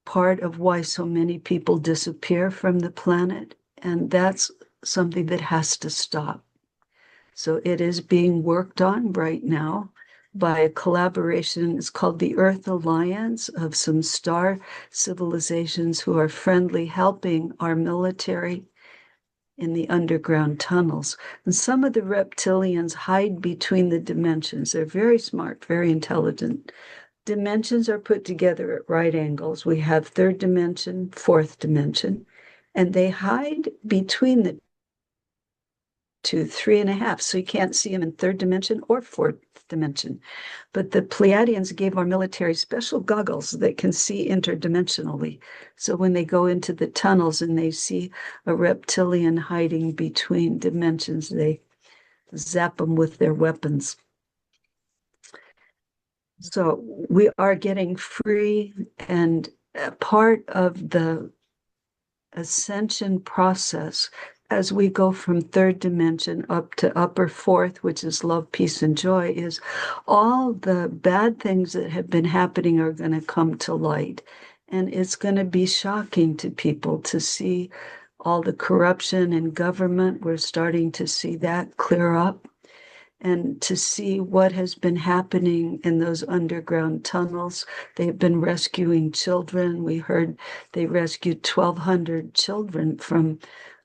part of why so many people disappear from the planet, and that's something that has to stop. So it is being worked on right now. by a collaboration. It's called the Earth Alliance of some star civilizations who are friendly, helping our military in the underground tunnels. And some of the reptilians hide between the dimensions. They're very smart, very intelligent. Dimensions are put together at right angles. We have third dimension, fourth dimension, and they hide between the two, 3.5. So you can't see them in third dimension or fourth dimension. But the Pleiadians gave our military special goggles that can see interdimensionally. So when they go into the tunnels and they see a reptilian hiding between dimensions, they zap them with their weapons. So we are getting free, and part of the ascension process as we go from third dimension up to upper fourth, which is love, peace, and joy, is all the bad things that have been happening are going to come to light. And it's going to be shocking to people to see all the corruption in government. We're starting to see that clear up. And to see what has been happening in those underground tunnels. They've been rescuing children. We heard they rescued 1,200 children from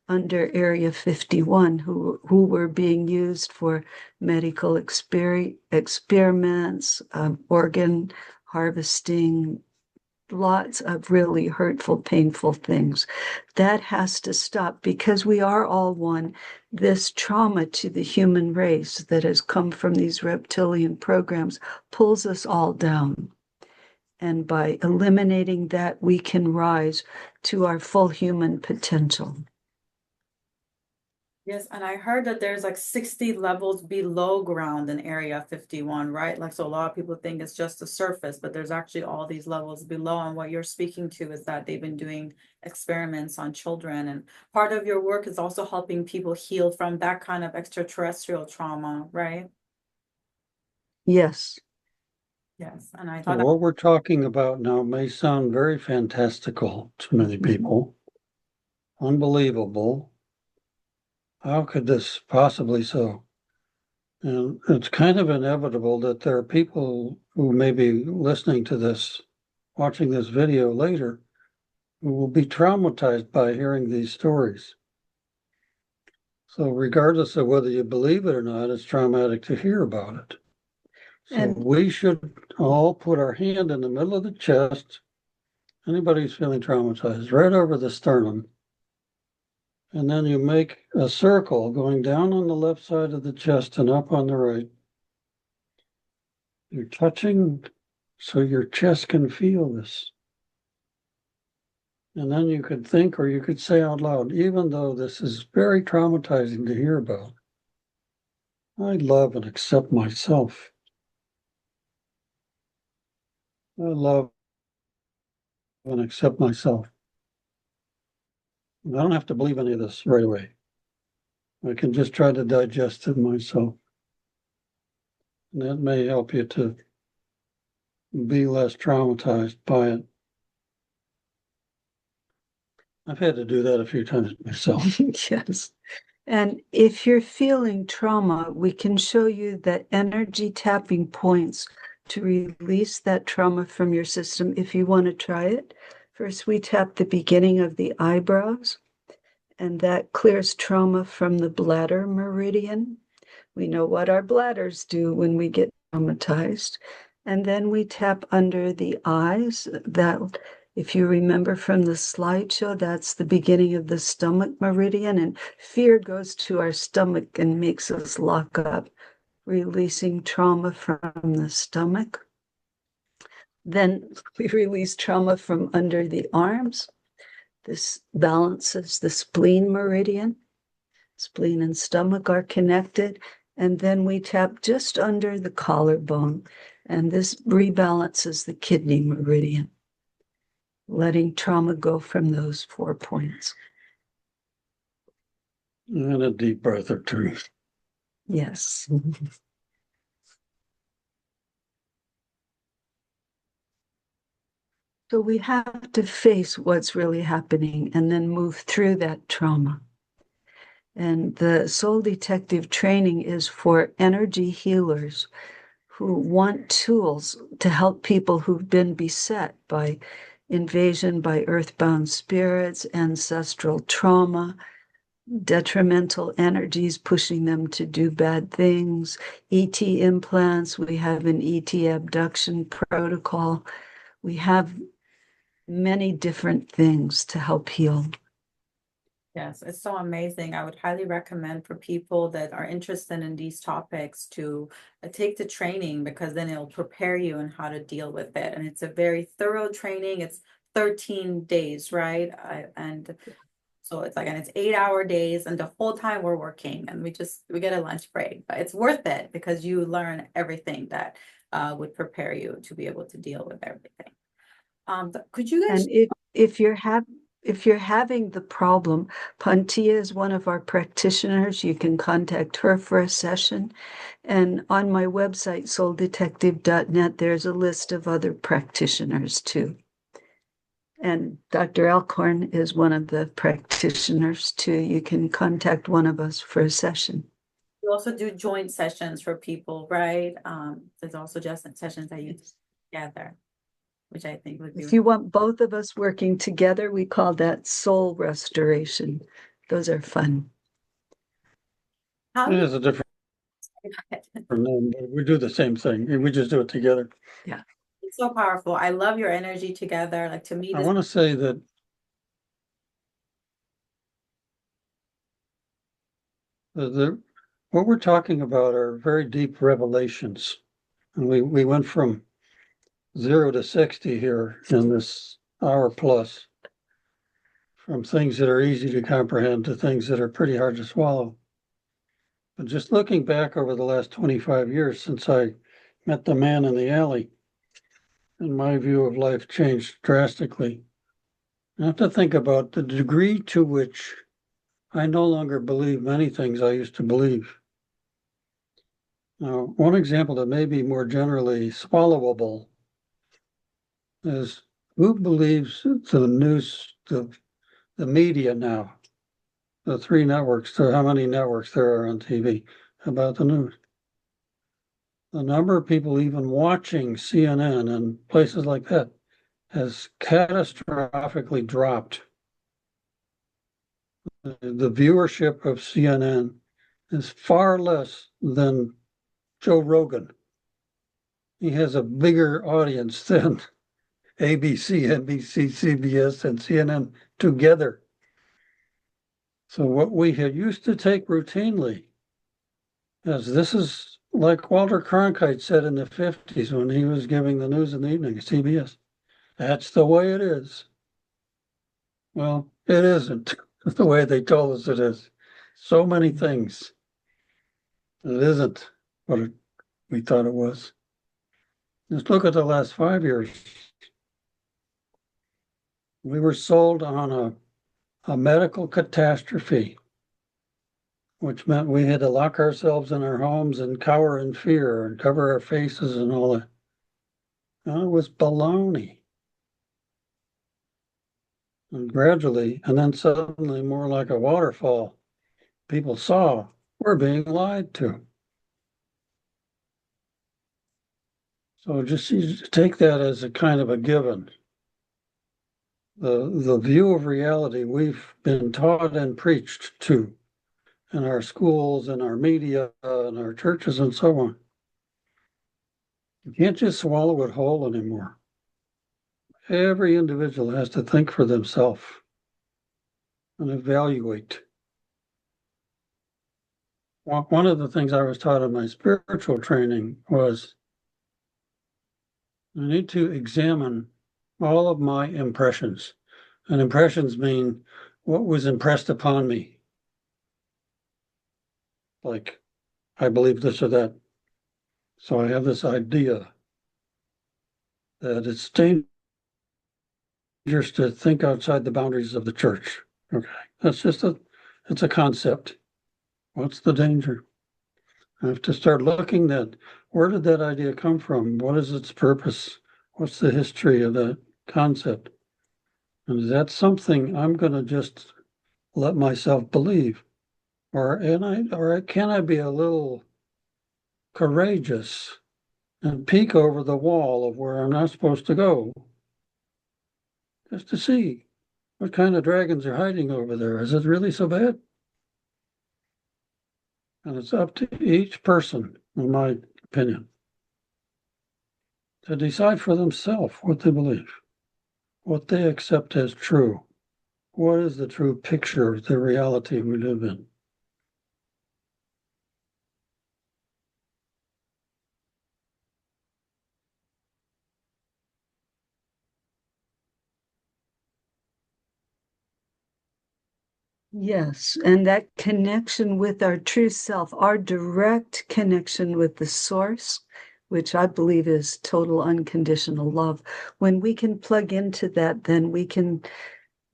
under Area 51 who were being used for medical experiments, organ harvesting, lots of really hurtful, painful things. That has to stop because we are all one. This trauma to the human race that has come from these reptilian programs pulls us all down. And by eliminating that, we can rise to our full human potential. Yes, and I heard that there's like 60 levels below ground in Area 51, right? Like, so a lot of people think it's just the surface, but there's actually all these levels below. And what you're speaking to is that they've been doing experiments on children. And part of your work is also helping people heal from that kind of extraterrestrial trauma, right? Yes. Yes, and I So thought that, what we're talking about now may sound very fantastical to many people, unbelievable. How could this possibly so? And it's kind of inevitable that there are people who may be listening to this, watching this video later, who will be traumatized by hearing these stories. So regardless of whether you believe it or not, it's traumatic to hear about it. So And we should all put our hand in the middle of the chest, anybody who's feeling traumatized, right over the sternum. And then you make a circle going down on the left side of the chest and up on the right. You're touching so your chest can feel this. And then you could think, or you could say out loud, even though this is very traumatizing to hear about, I love and accept myself. I love and accept myself. I don't have to believe any of this right away. I can just try to digest it myself. And that may help you to be less traumatized by it. I've had to do that a few times myself. yes. And if you're feeling trauma, we can show you that energy tapping points to release that trauma from your system if you want to try it. First, we tap the beginning of the eyebrows, and that clears trauma from the bladder meridian. We know what our bladders do when we get traumatized. And then we tap under the eyes. That, if you remember from the slideshow, that's the beginning of the stomach meridian. And fear goes to our stomach and makes us lock up, releasing trauma from the stomach. Then we release trauma from under the arms. This balances the spleen meridian. Spleen and stomach are connected. And then we tap just under the collarbone. And this rebalances the kidney meridian, letting trauma go from those 4 points. And a deep breath or two. Yes. So we have to face what's really happening and then move through that trauma. And the soul detective training is for energy healers who want tools to help people who've been beset by invasion by earthbound spirits, ancestral trauma, detrimental energies pushing them to do bad things, ET implants. We have an ET abduction protocol. We have many different things to help heal. Yes, it's so amazing. I would highly recommend for people that are interested in these topics to take the training, because then it'll prepare you on how to deal with it. And it's a very thorough training. It's 13 days, right? And so it's like, and it's 8-hour days, and the whole time we're working, and we get a lunch break, but it's worth it because you learn everything that would prepare you to be able to deal with everything. Could you guys? And if you're having the problem, Pantia is one of our practitioners. You can contact her for a session. And on my website, souldetective.net, there's a list of other practitioners too. And Dr. Alcorn is one of the practitioners too. You can contact one of us for a session. You also do joint sessions for people, right? There's also just sessions that you do together, which I think would be. If you want both of us working together, we call that soul restoration. Those are fun. How It is a different name, but we do the same thing. We just do it together. Yeah. It's so powerful. I love your energy together. Like, to me, I this want to say that what we're talking about are very deep revelations. And we went from 0 to 60 here in this hour plus, from things that are easy to comprehend to things that are pretty hard to swallow. But just looking back over the last 25 years since I met the man in the alley, and my view of life changed drastically. I have to think about the degree to which I no longer believe many things I used to believe. Now, one example that may be more generally swallowable is, who believes the news, the media now, the 3 networks, to how many networks there are on TV about the news? The number of people even watching CNN and places like that has catastrophically dropped. The viewership of CNN is far less than Joe Rogan. He has a bigger audience than ABC, NBC, CBS, and CNN together. So what we had used to take routinely as, this is like Walter Cronkite said in the 50s when he was giving the news in the evening at CBS. That's the way it is. Well, it isn't the way they told us it is. So many things. It isn't what we thought it was. Just look at the last 5 years. We were sold on a medical catastrophe, which meant we had to lock ourselves in our homes and cower in fear and cover our faces and all that. And it was baloney. And gradually, and then suddenly, more like a waterfall, people saw we're being lied to. So just you take that as a kind of a given. The view of reality we've been taught and preached to in our schools and our media and our churches and so on. You can't just swallow it whole anymore. Every individual has to think for themselves and evaluate. One of the things I was taught in my spiritual training was, I need to examine all of my impressions. And impressions mean what was impressed upon me. Like, I believe this or that. So I have this idea that it's dangerous to think outside the boundaries of the church. Okay, that's just it's a concept. What's the danger? I have to start looking at, where did that idea come from? What is its purpose? What's the history of that concept? And is that something I'm going to just let myself believe? Or can I be a little courageous and peek over the wall of where I'm not supposed to go, just to see what kind of dragons are hiding over there. Is it really so bad? And it's up to each person, in my opinion, to decide for themselves what they believe, what they accept as true. What is the true picture of the reality we live in? Yes, and that connection with our true self, our direct connection with the source, which I believe is total unconditional love. When we can plug into that, then we can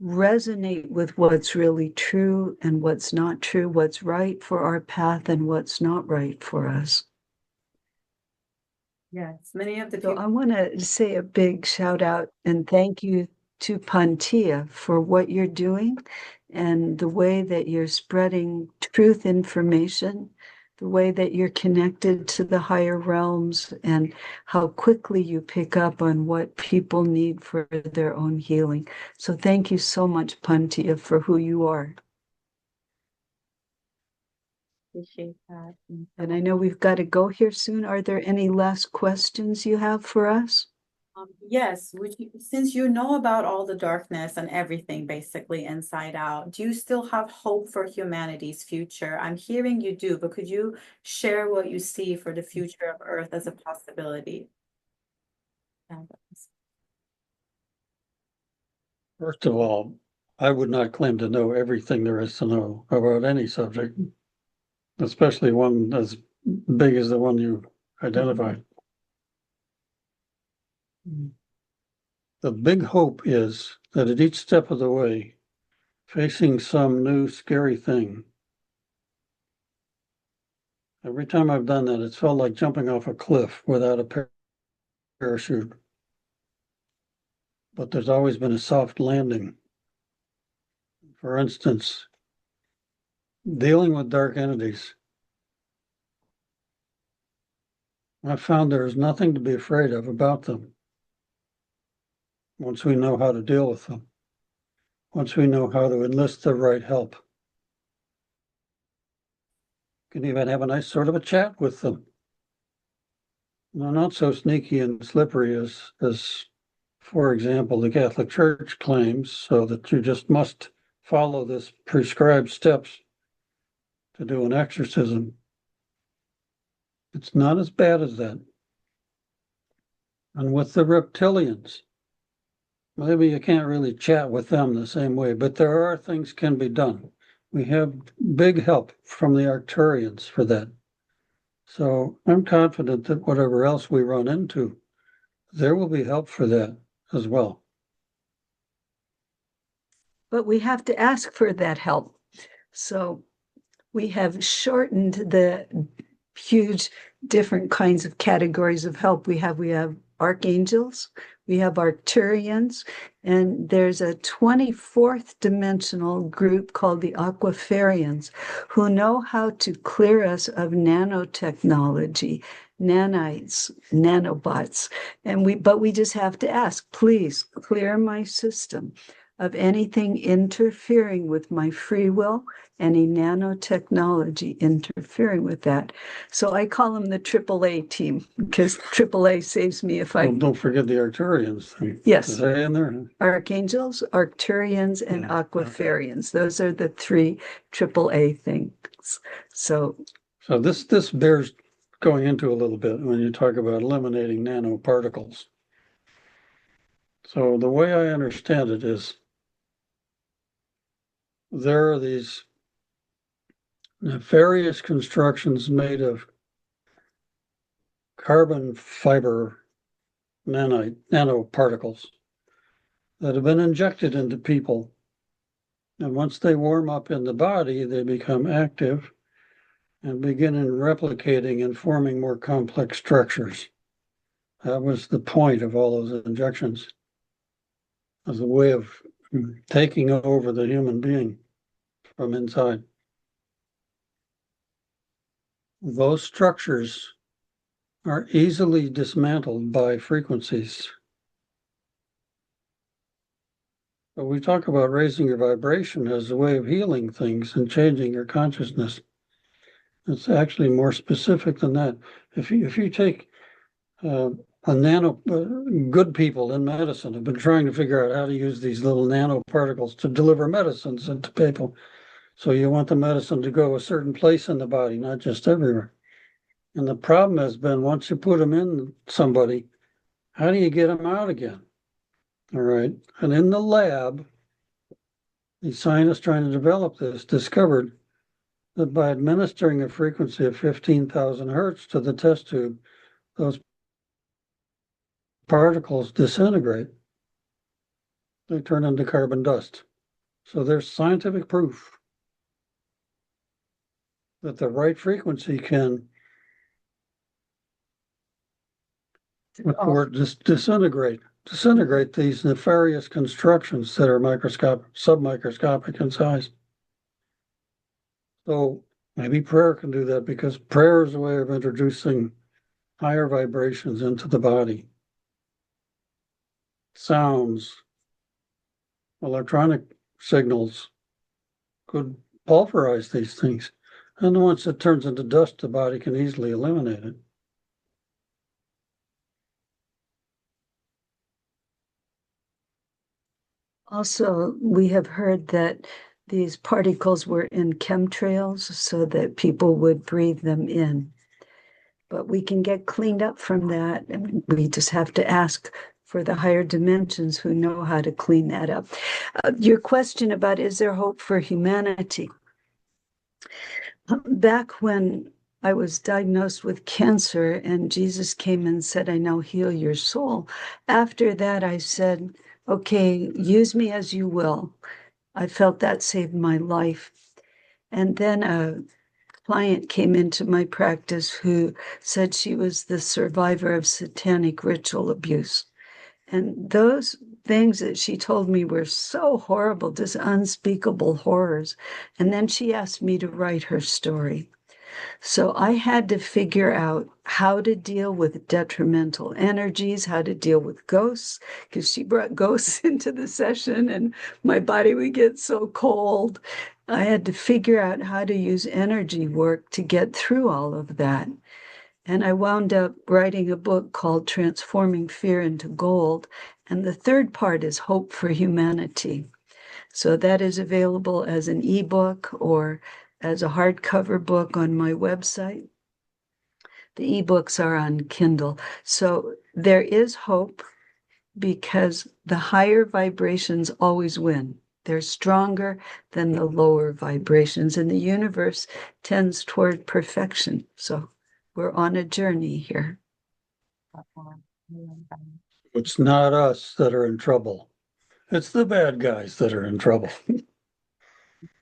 resonate with what's really true and what's not true, what's right for our path and what's not right for us. Yes, many of the So people. I want to say a big shout out and thank you to Pantia for what you're doing and the way that you're spreading truth information, the way that you're connected to the higher realms, and how quickly you pick up on what people need for their own healing. So thank you so much, Pantia, for who you are. Appreciate that. And I know we've got to go here soon. Are there any last questions you have for us? Yes, since you know about all the darkness and everything basically inside out, do you still have hope for humanity's future? I'm hearing you do, but could you share what you see for the future of Earth as a possibility? First of all, I would not claim to know everything there is to know about any subject, especially one as big as the one you identified. The big hope is that at each step of the way, facing some new scary thing, every time I've done that, it's felt like jumping off a cliff without a parachute. But there's always been a soft landing. For instance, dealing with dark entities, I found there is nothing to be afraid of about them once we know how to deal with them, once we know how to enlist the right help. You can even have a nice sort of a chat with them. Not so sneaky and slippery as, for example, the Catholic Church claims, so that you just must follow this prescribed steps to do an exorcism. It's not as bad as that. And with the reptilians, maybe you can't really chat with them the same way, but there are things can be done. We have big help from the Arcturians for that. So I'm confident that whatever else we run into, there will be help for that as well. But we have to ask for that help. So we have shortened the huge different kinds of categories of help. We have archangels, we have Arcturians, and there's a 24th dimensional group called the Aquafarians who know how to clear us of nanotechnology, nanites, nanobots. But we just have to ask, please clear my system of anything interfering with my free will, any nanotechnology interfering with that. So I call them the AAA team because AAA saves me if I. Well, don't forget the Arcturians. Yes. Is that in there? Archangels, Arcturians, and Aquafarians. Those are the three AAA things. So this bears going into a little bit when you talk about eliminating nanoparticles. So the way I understand it is there are these nefarious constructions made of carbon fiber nanoparticles that have been injected into people. And once they warm up in the body, they become active and begin replicating and forming more complex structures. That was the point of all those injections, as a way of taking over the human being from inside. Those structures are easily dismantled by frequencies. But we talk about raising your vibration as a way of healing things and changing your consciousness. It's actually more specific than that. If you take good people in medicine have been trying to figure out how to use these little nanoparticles to deliver medicines into people. So you want the medicine to go a certain place in the body, not just everywhere. And the problem has been once you put them in somebody, how do you get them out again? All right. And in the lab, the scientists trying to develop this discovered that by administering a frequency of 15,000 hertz to the test tube, those particles disintegrate. They turn into carbon dust. So there's scientific proof that the right frequency can disintegrate these nefarious constructions that are submicroscopic in size. So maybe prayer can do that, because prayer is a way of introducing higher vibrations into the body. Sounds, electronic signals could pulverize these things. And once it turns into dust, the body can easily eliminate it. Also, we have heard that these particles were in chemtrails so that people would breathe them in. But we can get cleaned up from that. And we just have to ask for the higher dimensions who know how to clean that up. Your question about is there hope for humanity? Back when I was diagnosed with cancer and Jesus came and said, I now heal your soul. After that, I said, okay, use me as you will. I felt that saved my life. And then a client came into my practice who said she was the survivor of satanic ritual abuse. And those things that she told me were so horrible, just unspeakable horrors. And then she asked me to write her story. So I had to figure out how to deal with detrimental energies, how to deal with ghosts, because she brought ghosts into the session and my body would get so cold. I had to figure out how to use energy work to get through all of that. And I wound up writing a book called Transforming Fear into Gold. And the third part is Hope for Humanity. So that is available as an ebook or as a hardcover book on my website. The ebooks are on Kindle. So there is hope because the higher vibrations always win. They're stronger than the lower vibrations, and the universe tends toward perfection. So we're on a journey here. It's not us that are in trouble. It's the bad guys that are in trouble.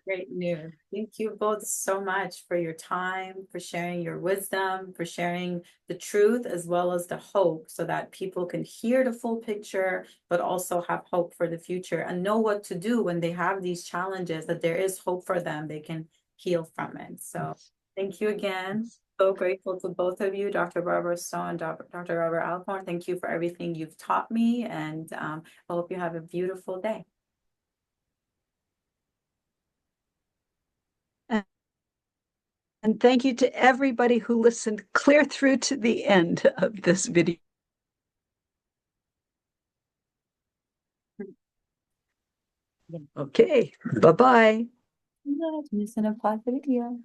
Great news. Thank you both so much for your time, for sharing your wisdom, for sharing the truth as well as the hope so that people can hear the full picture, but also have hope for the future and know what to do when they have these challenges, that there is hope for them. They can heal from it. So thank you again. So grateful to both of you, Dr. Barbara Stone, Dr. Robert Alcorn. Thank you for everything you've taught me, and I hope you have a beautiful day. And thank you to everybody who listened clear through to the end of this video. Okay, bye-bye. Missing a part of the video.